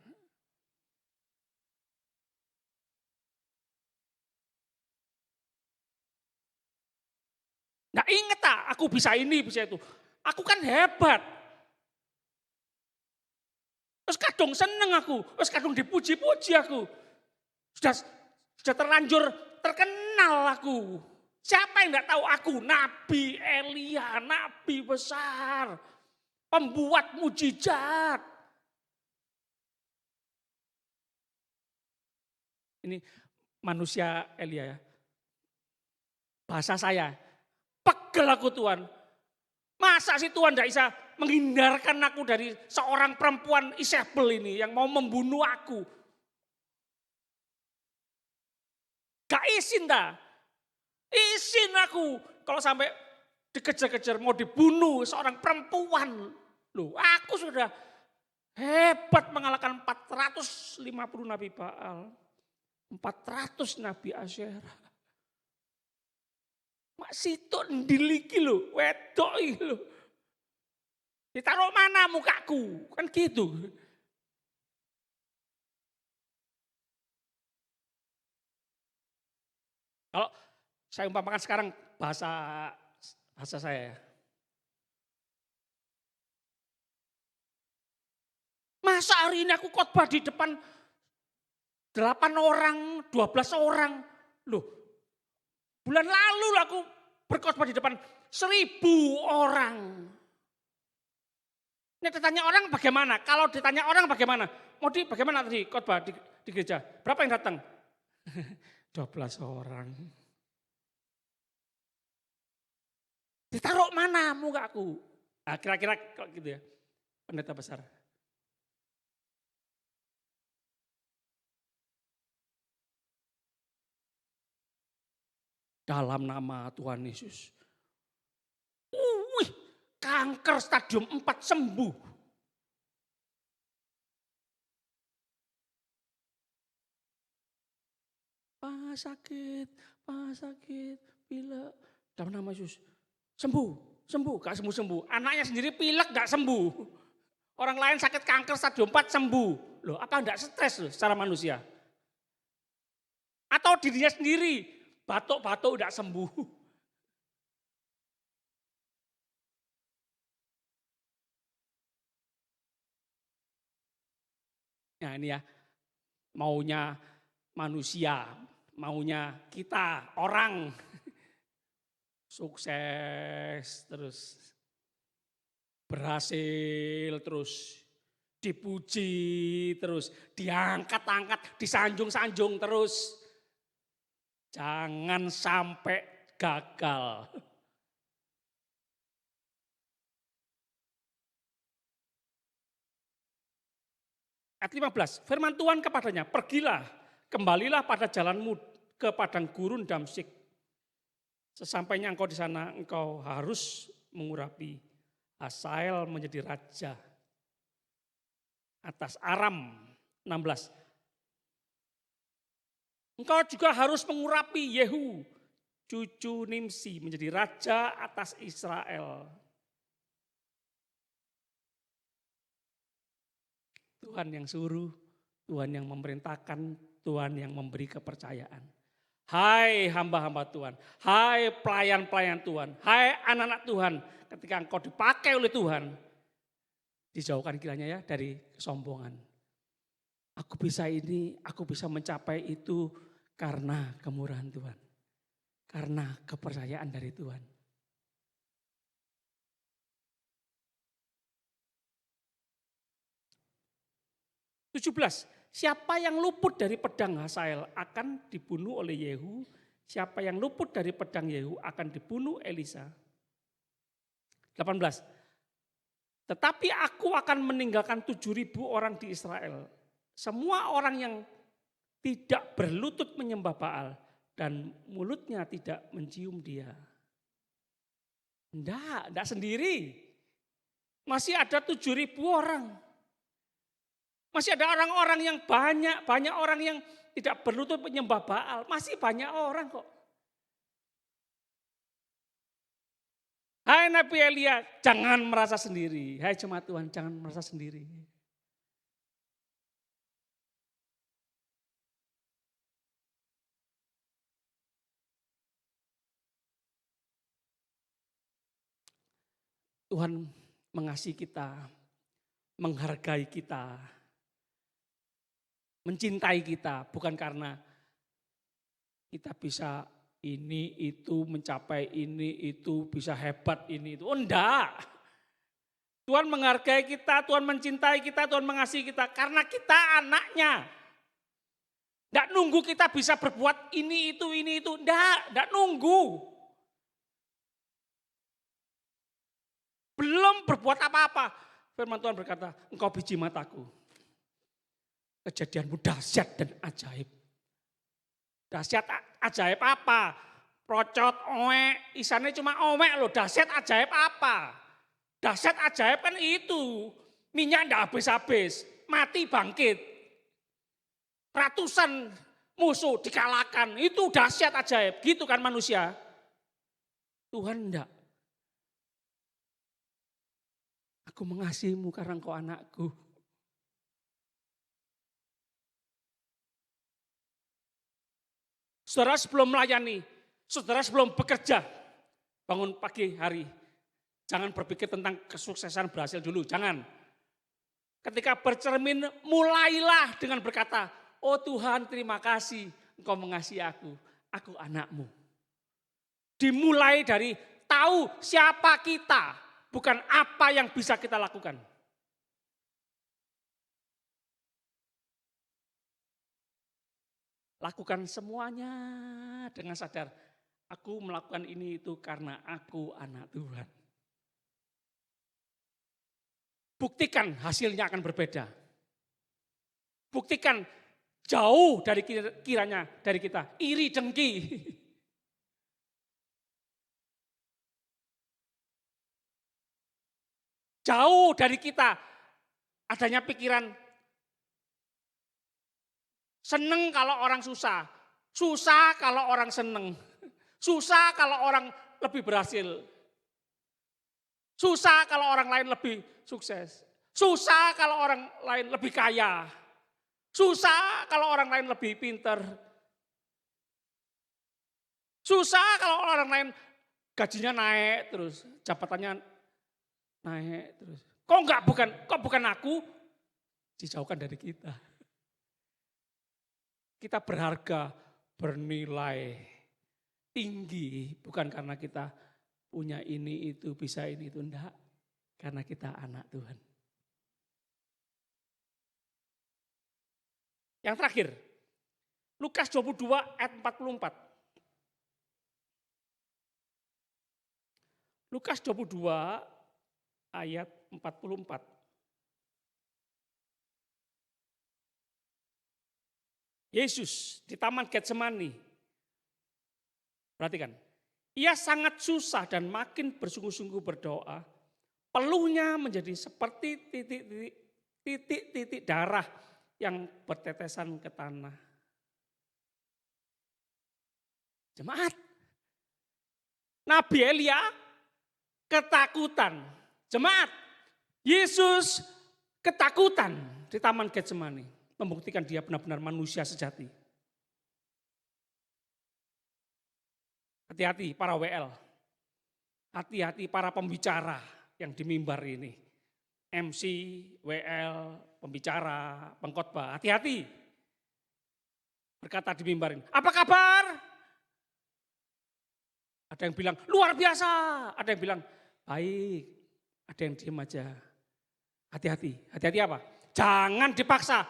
Gak inget tak aku bisa ini, bisa itu. Aku kan hebat. Terus kadung seneng aku, terus kadung dipuji-puji aku. Sudah terlanjur terkenal aku. Siapa yang enggak tahu aku? Nabi Elia, nabi besar. Pembuat mujizat. Ini manusia Elia ya. Bahasa saya, pegel aku Tuhan. Masa sih Tuhan enggak bisa menghindarkan aku dari seorang perempuan Isabel ini yang mau membunuh aku. Gak izin dah. Izin aku kalau sampai dikejar-kejar mau dibunuh seorang perempuan. Loh, aku sudah hebat mengalahkan 450 nabi Baal. 400 nabi Asyera. Mak situ ndiliki lho, wedok iki lho. Ditaruh mana mukaku? Kan gitu. Kalau saya umpamakan sekarang bahasa saya. Masa hari ini aku khotbah di depan 8 orang, 12 orang. Loh, bulan lalu aku berkhotbah di depan 1000 orang. Ini ditanya orang bagaimana? Kalau ditanya orang bagaimana? Mau bagaimana tadi khotbah di gereja? Berapa yang datang? 12 orang. Ditaruh mana mukaku? Nah, kira-kira kok gitu ya, pendeta besar. Dalam nama Tuhan Yesus. Kanker stadium 4 sembuh. Pak sakit, pilek. Dalam nama Yesus. Sembuh, gak sembuh. Anaknya sendiri pilek gak sembuh. Orang lain sakit kanker stadium 4 sembuh. Loh, apa enggak stres loh secara manusia? Atau dirinya sendiri, batuk-batuk enggak sembuh. Nah ini ya, maunya manusia, maunya kita, orang. Sukses, terus berhasil, terus dipuji, terus diangkat-angkat, disanjung-sanjung terus. Jangan sampai gagal. Ayat 15, firman Tuhan kepadanya, pergilah, kembalilah pada jalanmu ke padang gurun Damsyik. Sesampainya engkau di sana, engkau harus mengurapi Hazael menjadi raja atas Aram. 16. Engkau juga harus mengurapi Yehu, cucu Nimsi menjadi raja atas Israel. Tuhan yang suruh, Tuhan yang memerintahkan, Tuhan yang memberi kepercayaan. Hai hamba-hamba Tuhan, hai pelayan-pelayan Tuhan, hai anak-anak Tuhan, ketika engkau dipakai oleh Tuhan, dijauhkan kiranya ya dari kesombongan. Aku bisa ini, aku bisa mencapai itu Karena kemurahan Tuhan. Karena kepercayaan dari Tuhan. Siapa yang luput dari pedang Hazael akan dibunuh oleh Yehu. Siapa yang luput dari pedang Yehu akan dibunuh Elisa. 18. Tetapi aku akan meninggalkan 7.000 orang di Israel. Semua orang yang tidak berlutut menyembah Baal dan mulutnya tidak mencium dia. Enggak sendiri. Masih ada 7.000 orang. Masih ada orang-orang yang banyak orang yang tidak berlutut menyembah Baal. Masih banyak orang kok. Hai Nabi Elia, jangan merasa sendiri. Hai jemaat Tuhan, jangan merasa sendiri. Tuhan mengasihi kita, menghargai kita, mencintai kita, bukan karena kita bisa ini, itu, mencapai ini, itu, bisa hebat ini, itu. Oh enggak. Tuhan menghargai kita, Tuhan mencintai kita, Tuhan mengasihi kita karena kita anaknya. Enggak nunggu kita bisa berbuat ini, itu. Enggak nunggu. Belum berbuat apa-apa. Firman Tuhan berkata, engkau biji mataku. Kejadianmu dahsyat dan ajaib. Dahsyat ajaib apa? Procot, oek, isannya cuma oek loh. Dahsyat ajaib apa? Dahsyat ajaib kan itu. Minyak enggak habis-habis. Mati bangkit. Ratusan musuh dikalahkan. Itu dahsyat ajaib. Gitu kan manusia. Tuhan enggak. Aku mengasihimu karena engkau anakku. Saudara sebelum melayani, saudara sebelum bekerja, bangun pagi hari, jangan berpikir tentang kesuksesan berhasil dulu, jangan. Ketika bercermin, mulailah dengan berkata, oh Tuhan terima kasih, engkau mengasihi aku anakmu. Dimulai dari tahu siapa kita, bukan apa yang bisa kita lakukan. Lakukan semuanya dengan sadar. Aku melakukan ini itu karena aku anak Tuhan. Buktikan hasilnya akan berbeda. Buktikan jauh dari kiranya dari kita. Iri dengki. Jauh dari kita adanya pikiran seneng kalau orang susah. Susah kalau orang seneng. Susah kalau orang lebih berhasil. Susah kalau orang lain lebih sukses. Susah kalau orang lain lebih kaya. Susah kalau orang lain lebih pinter. Susah kalau orang lain gajinya naik terus. Jabatannya naik terus. Kok bukan aku? Dijauhkan dari kita. Kita berharga, bernilai tinggi, bukan karena kita punya ini, itu, bisa ini, itu, enggak. Karena kita anak Tuhan. Yang terakhir, Lukas 22 ayat 44. Lukas 22 ayat 44. Yesus di Taman Getsemani. Perhatikan. Ia sangat susah dan makin bersungguh-sungguh berdoa. Peluhnya menjadi seperti titik-titik darah yang bertetesan ke tanah. Jemaat. Nabi Elia ketakutan. Jemaat. Yesus ketakutan di Taman Getsemani. Membuktikan dia benar-benar manusia sejati. Hati-hati para WL. Hati-hati para pembicara yang di mimbar ini. MC, WL, pembicara, pengkhotbah. Hati-hati. berkata di mimbar ini, apa kabar? Ada yang bilang luar biasa, ada yang bilang baik, ada yang diam aja. Hati-hati, hati-hati apa? Jangan dipaksa.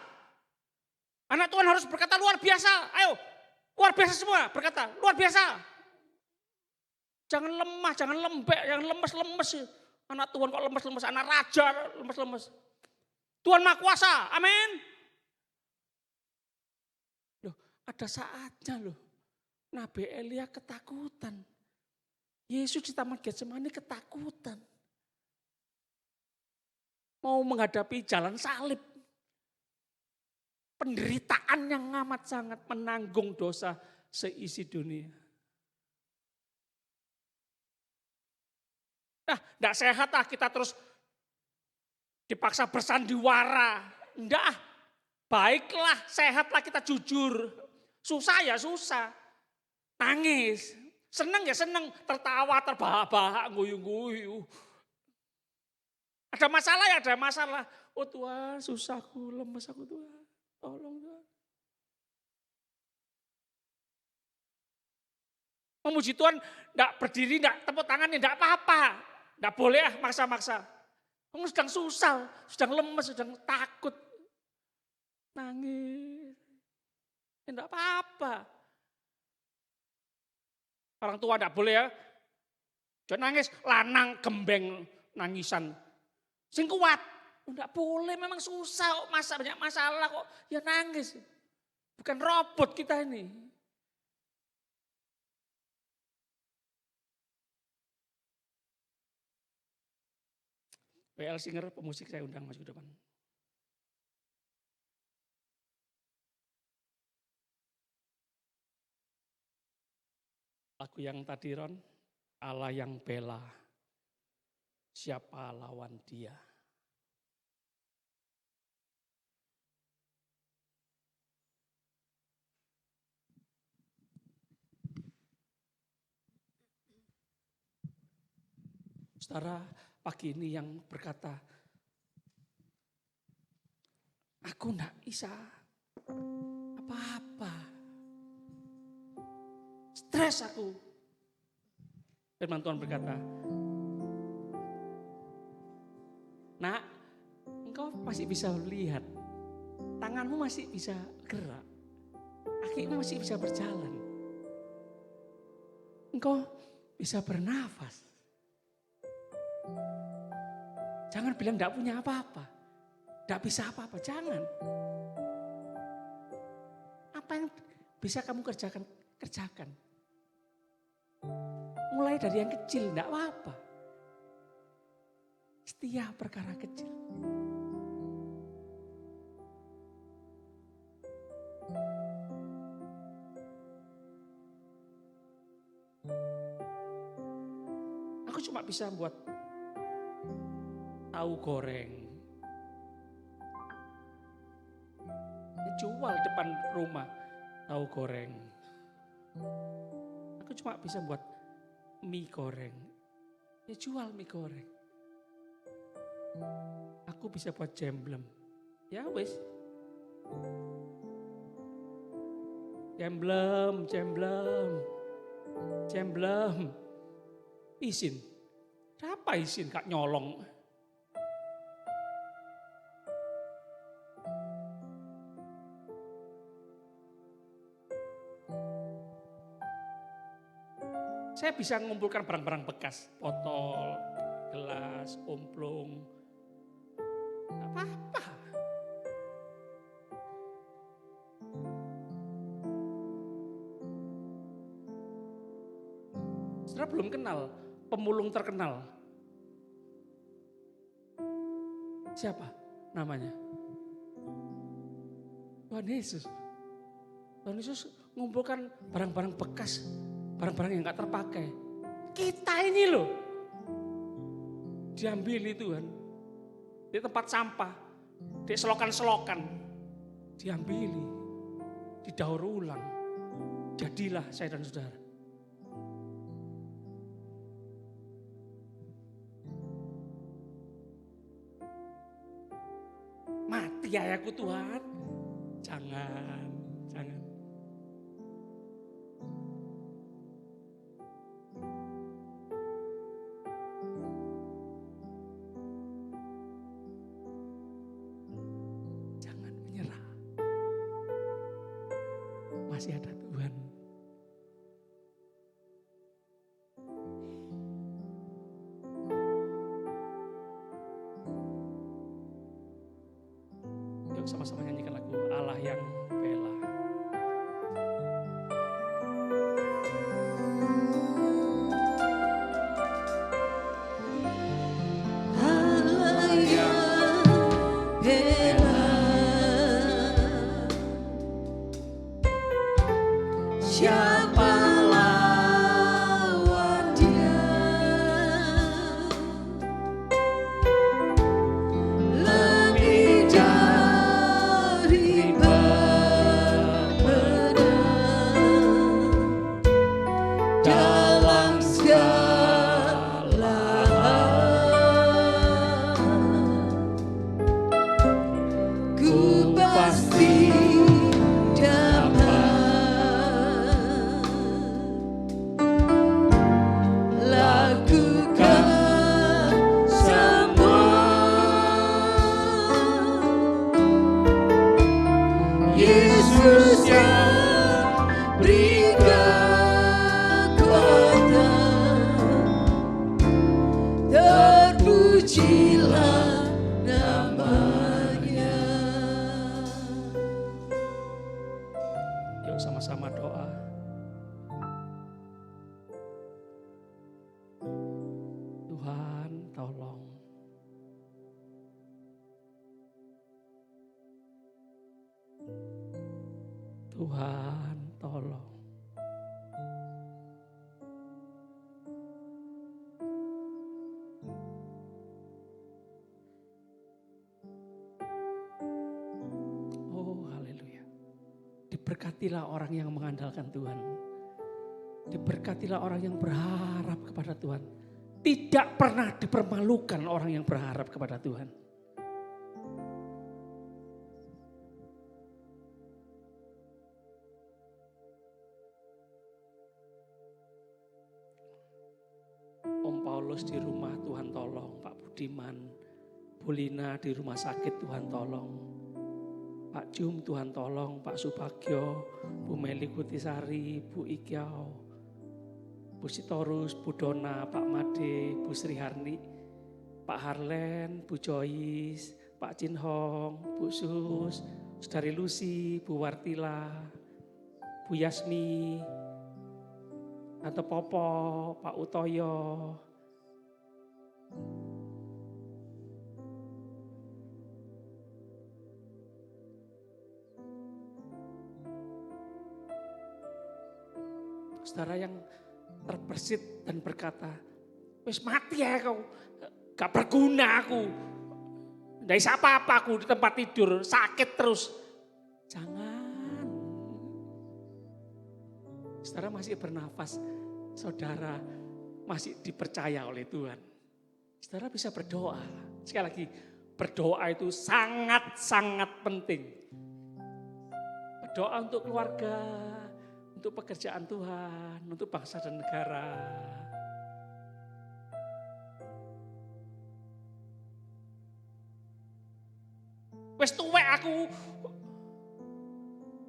Anak Tuhan harus berkata luar biasa, ayo luar biasa semua berkata luar biasa. Jangan lemah, jangan lembek, jangan lemes-lemes. Anak Tuhan kok lemes-lemes, anak raja lemes-lemes. Tuhan Maha Kuasa, amin. Loh, ada saatnya loh, Nabi Elia ketakutan. Yesus di Taman Getsemani ketakutan. Mau menghadapi jalan salib. Penderitaan yang amat sangat menanggung dosa seisi dunia. Nah, tidak sehat lah kita terus dipaksa bersandiwara. Enggak, baiklah, sehatlah kita jujur. Susah ya susah. Nangis. Senang ya senang, tertawa, terbahak-bahak, guyu-guyu. Ada masalah ya ada masalah. Oh Tuhan, susahku, lemes aku Tuhan. Tolong Tuhan. Memuji Tuhan, enggak berdiri, enggak tepuk tangan, enggak apa-apa. Enggak boleh maksa-maksa. Kamu sedang susah, sedang lemes, sedang takut. Nangis. Enggak apa-apa. Orang tua enggak boleh ya. Jangan nangis, lanang gembeng nangisan. Sing kuat. Enggak boleh, memang susah kok, banyak masalah kok. Ya nangis. Bukan robot kita ini. W.L. Singer pemusik saya undang masuk ke depan. Lagu yang tadi Ron, Allah yang bela, siapa lawan dia. Saudara, pagi ini yang berkata, aku enggak bisa apa-apa. Stres aku. Firman Tuhan berkata, nak, engkau masih bisa melihat, tanganmu masih bisa gerak, kakimu masih bisa berjalan. Engkau bisa bernafas. Jangan bilang enggak punya apa-apa, enggak bisa apa-apa, jangan. Apa yang bisa kamu kerjakan, kerjakan. Mulai dari yang kecil, enggak apa-apa. Setiap perkara kecil. Aku cuma bisa buat tahu goreng. Dijual depan rumah, tahu goreng. Aku cuma bisa buat mie goreng. Ya jual mie goreng. Aku bisa buat jemblem. Ya wis. Jemblem, jemblem. Jemblem. Isin. Siapa isin kak nyolong? Saya bisa mengumpulkan barang-barang bekas, botol, gelas, omplung, apa-apa. Saudara belum kenal pemulung terkenal. Siapa namanya? Tuhan Yesus. Tuhan Yesus mengumpulkan barang-barang bekas, barang-barang yang gak terpakai. Kita ini loh, diambil Tuhan. Di tempat sampah, di selokan-selokan, diambil, didaur ulang. Jadilah saya dan saudara. Mati ayahku Tuhan. Jangan, jangan. masih ada Tuhan. Yuk sama-sama nyanyikan lagu Allah yang bela. Allah yang bela, siapa lawan Dia? Lebih dari pemenang dalam segala hal. Ku pasti dapat lakukan semua. Yesus yang beri kekuatan, terpujilah namanya. Yuk sama-sama doa. Tuhan tolong. Tuhan tolong. Oh haleluya. Diberkatilah orang yang mengandalkan Tuhan. Diberkatilah orang yang berharap kepada Tuhan. Tidak pernah dipermalukan orang yang berharap kepada Tuhan. Om Paulus di rumah Tuhan tolong, Pak Budiman, Bu Lina di rumah sakit Tuhan tolong, Pak Jum Tuhan tolong, Pak Subagio, Bu Meli Kutisari, Bu Ikyau, Bu Sitorus, Bu Dona, Pak Made, Bu Sri Harni, Pak Harlen, Bu Joyce, Pak Chin Hong, Bu Sus, Saudari Lucy, Bu Wartila, Bu Yasmi, Tante Popo, Pak Utoyo. Saudara yang terbersit dan berkata, wis mati ya kau, gak berguna aku. Nggak bisa apa-apa aku di tempat tidur, sakit terus. Jangan. Saudara masih bernafas, saudara masih dipercaya oleh Tuhan. Saudara bisa berdoa. Sekali lagi, berdoa itu sangat-sangat penting. Berdoa untuk keluarga, untuk pekerjaan Tuhan, untuk bangsa dan negara. Wes tuwek aku,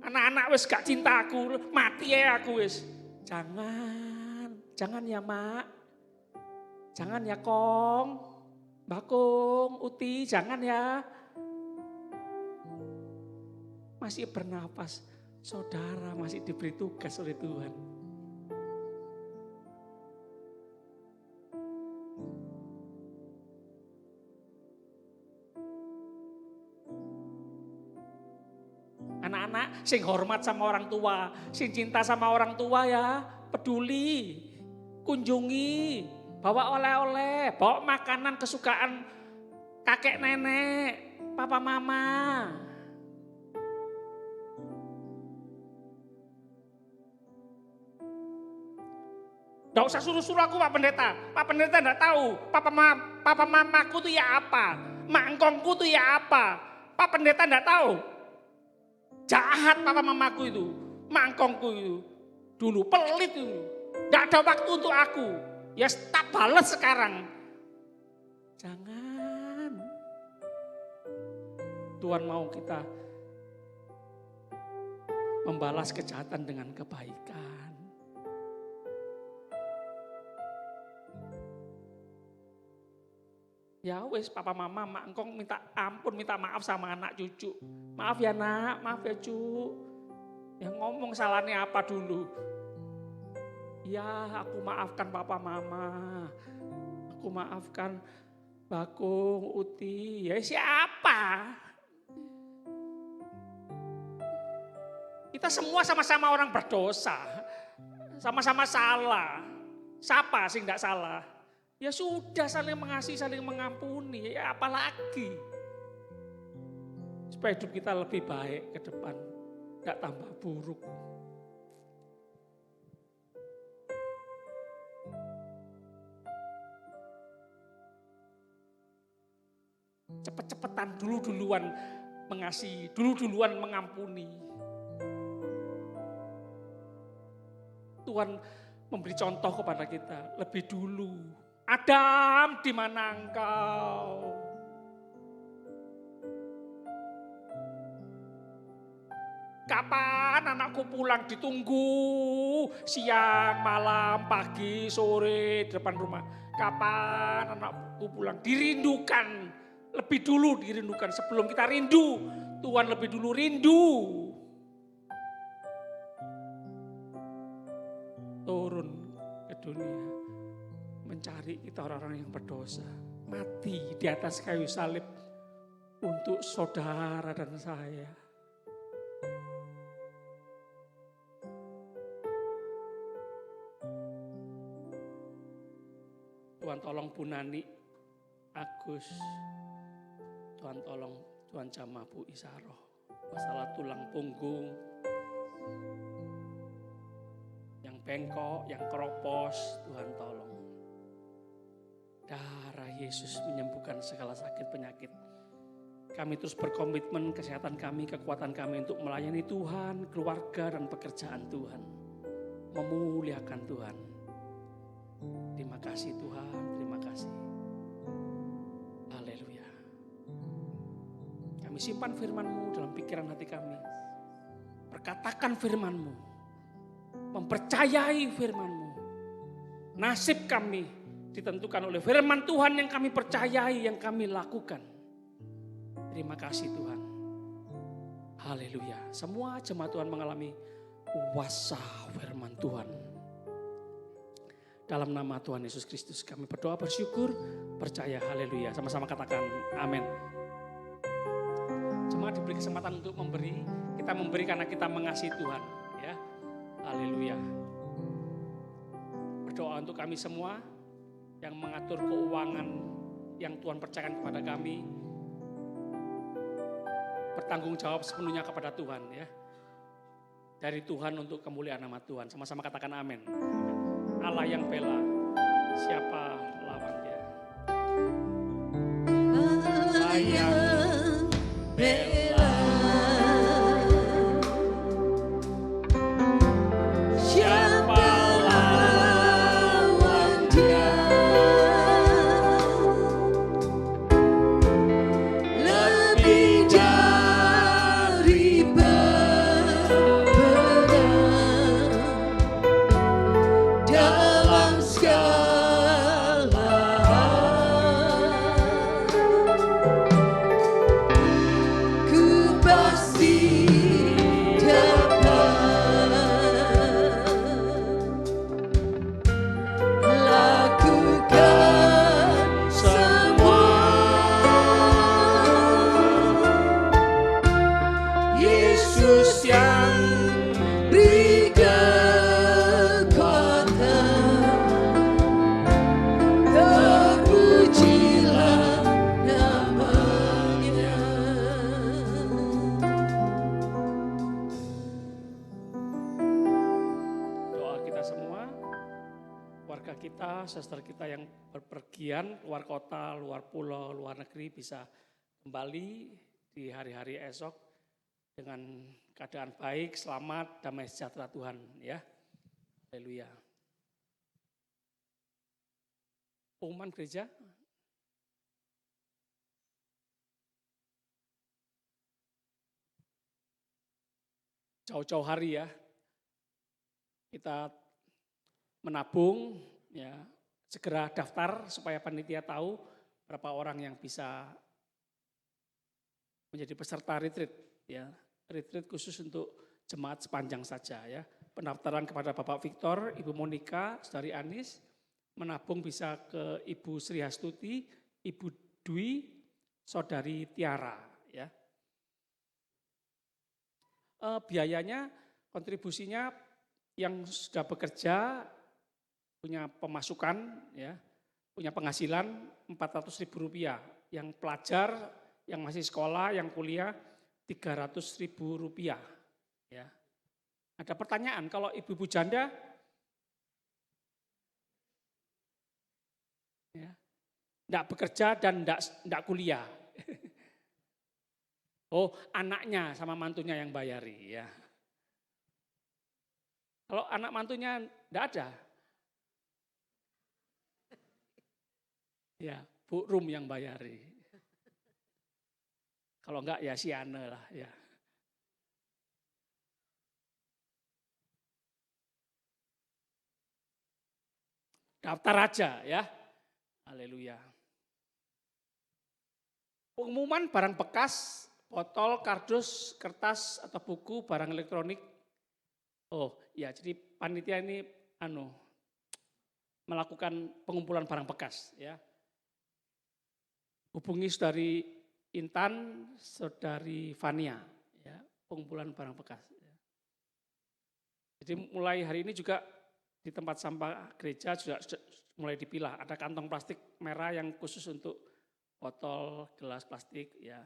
anak-anak wes gak cinta aku, mati ya aku wes. Jangan ya Mak, jangan ya Kong, Mbak Kong, Uti, jangan ya. Masih bernapas, saudara masih diberi tugas oleh Tuhan. Anak-anak sing hormat sama orang tua, sing cinta sama orang tua ya, peduli, kunjungi, bawa oleh-oleh, bawa makanan kesukaan kakek nenek, papa mama. Gak usah suruh-suruh aku Pak Pendeta. Pak Pendeta gak tahu papa mamaku tuh ya apa, mangkongku tuh ya apa. Pak Pendeta gak tahu. Jahat papa mamaku itu, mangkongku itu. Dulu pelit itu. Gak ada waktu untuk aku. Ya tak balas sekarang. Jangan. Tuhan mau kita membalas kejahatan dengan kebaikan. Ya wes papa mama mak engkong minta ampun, minta maaf sama anak cucu. Maaf ya nak, maaf ya cu. Yang ngomong salahnya apa dulu? Ya aku maafkan papa mama. Aku maafkan Bakung, Uti. Ya siapa? Kita semua sama-sama orang berdosa. Sama-sama salah. Siapa sih enggak salah? Ya sudah saling mengasihi, saling mengampuni. Ya apalagi. Supaya hidup kita lebih baik ke depan. Enggak tambah buruk. Cepet-cepetan dulu-duluan mengasihi, dulu-duluan mengampuni. Tuhan memberi contoh kepada kita lebih dulu. Adam, di mana engkau? Kapan anakku pulang? Ditunggu siang, malam, pagi, sore di depan rumah. Kapan anakku pulang? Dirindukan, lebih dulu dirindukan sebelum kita rindu. Tuhan lebih dulu rindu. Turun ke dunia mencari kita orang-orang yang berdosa, mati di atas kayu salib untuk saudara dan saya. Tuhan tolong Bu Nani, Agus, Tuhan tolong Tuhan jamah Bu Isaroh, masalah tulang punggung, yang bengkok, yang keropos, Tuhan tolong. Darah Yesus menyembuhkan segala sakit penyakit. Kami terus berkomitmen kesehatan kami, kekuatan kami untuk melayani Tuhan, keluarga dan pekerjaan Tuhan. Memuliakan Tuhan. Terima kasih Tuhan, terima kasih. Haleluya. Kami simpan firman-Mu dalam pikiran hati kami. Perkatakan firman-Mu. Mempercayai firman-Mu. Nasib kami ditentukan oleh firman Tuhan yang kami percayai, yang kami lakukan. Terima kasih Tuhan. Haleluya. Semua jemaat Tuhan mengalami kuasa firman Tuhan. Dalam nama Tuhan Yesus Kristus kami berdoa, bersyukur, percaya. Haleluya. Sama-sama katakan amin. Jemaat diberi kesempatan untuk memberi. Kita memberi karena kita mengasihi Tuhan. Ya. Haleluya. Berdoa untuk kami semua yang mengatur keuangan yang Tuhan percayakan kepada kami. Bertanggung jawab sepenuhnya kepada Tuhan. Ya. Dari Tuhan untuk kemuliaan nama Tuhan. Sama-sama katakan amin. Allah yang bela, siapa lawan dia? Allah yang bela, siapa lawan dia? Lebih dari dalam segala hal, ku pasti dapat lakukan semua. Yesus yang beri kita, saudara kita yang berpergian luar kota, luar pulau, luar negeri bisa kembali di hari-hari esok dengan keadaan baik, selamat, damai sejahtera Tuhan, ya. Haleluya. Pengumuman gereja. jauh-jauh hari ya, kita menabung, ya segera daftar supaya panitia tahu berapa orang yang bisa menjadi peserta retreat, ya retreat khusus untuk jemaat sepanjang saja ya. Pendaftaran kepada Bapak Victor, Ibu Monica, Saudari Anis, menabung bisa ke Ibu Sri Hastuti, Ibu Dwi, Saudari Tiara ya. Biayanya, kontribusinya yang sudah bekerja punya pemasukan ya, punya penghasilan Rp400.000, yang pelajar, yang masih sekolah, yang kuliah Rp300.000 ya. Ada pertanyaan, kalau ibu-ibu janda ya, enggak bekerja dan enggak kuliah. Oh, anaknya sama mantunya yang bayari ya. Kalau anak mantunya enggak ada, ya Bu Rum yang bayari. Kalau enggak ya si Ane lah ya. Daftar aja ya. Haleluya. Pengumuman barang bekas, botol, kardus, kertas atau buku, barang elektronik. Oh ya, jadi panitia ini melakukan pengumpulan barang bekas ya. Hubungi Saudari Intan, Saudari Fania ya, pengumpulan barang bekas. Ya. Jadi mulai hari ini juga di tempat sampah gereja sudah mulai dipilah, ada kantong plastik merah yang khusus untuk botol, gelas plastik ya.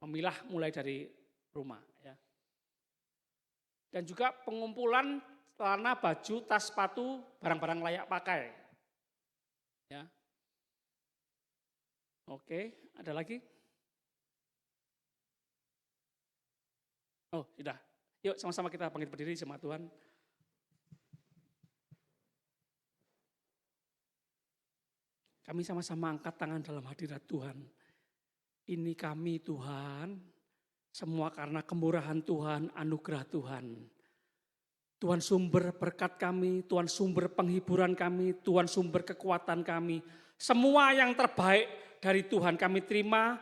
Memilah mulai dari rumah ya. Dan juga pengumpulan celana, baju, tas, sepatu, barang-barang layak pakai. Ya. Oke, ada lagi? Oh, sudah. Yuk sama-sama kita bangkit berdiri jemaat Tuhan. Kami sama-sama angkat tangan dalam hadirat Tuhan. Ini kami Tuhan, semua karena kemurahan Tuhan, anugerah Tuhan. Tuhan sumber berkat kami, Tuhan sumber penghiburan kami, Tuhan sumber kekuatan kami. Semua yang terbaik dari Tuhan kami terima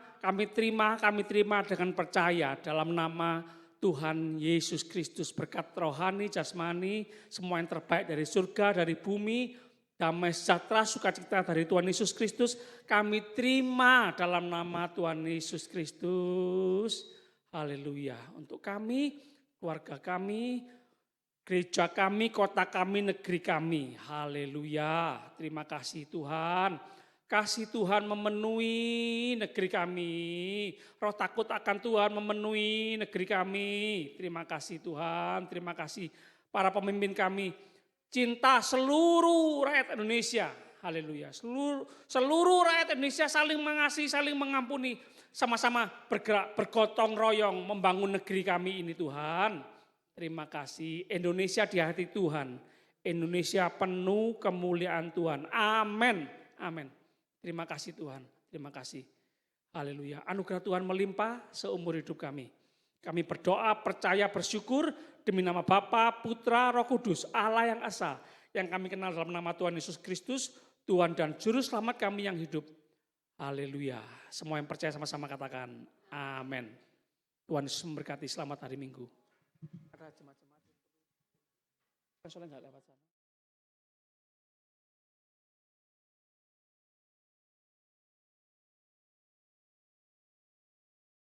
dengan percaya dalam nama Tuhan Yesus Kristus. Berkat rohani, jasmani, semua yang terbaik dari surga, dari bumi, damai sejahtera, sukacita dari Tuhan Yesus Kristus kami terima dalam nama Tuhan Yesus Kristus. Haleluya. Untuk kami, keluarga kami, gereja kami, kota kami, negeri kami. Haleluya. Terima kasih Tuhan. Kasih Tuhan memenuhi negeri kami. Roh takut akan Tuhan memenuhi negeri kami. Terima kasih Tuhan. Terima kasih para pemimpin kami. Cinta seluruh rakyat Indonesia. Haleluya. Seluruh rakyat Indonesia saling mengasihi, saling mengampuni. Sama-sama bergerak, bergotong royong membangun negeri kami ini Tuhan. Terima kasih. Indonesia di hati Tuhan. Indonesia penuh kemuliaan Tuhan. Amin. Amin. Terima kasih Tuhan. Terima kasih. Haleluya. Anugerah Tuhan melimpah seumur hidup kami. Kami berdoa, percaya, bersyukur demi nama Bapa, Putra, Roh Kudus, Allah yang esa, yang kami kenal dalam nama Tuhan Yesus Kristus, Tuhan dan Juru Selamat kami yang hidup. Haleluya. Semua yang percaya sama-sama katakan amin. Tuhan Yesus memberkati. Selamat hari Minggu. Ada jemaat-jemaat. Soalnya enggak lewat sana.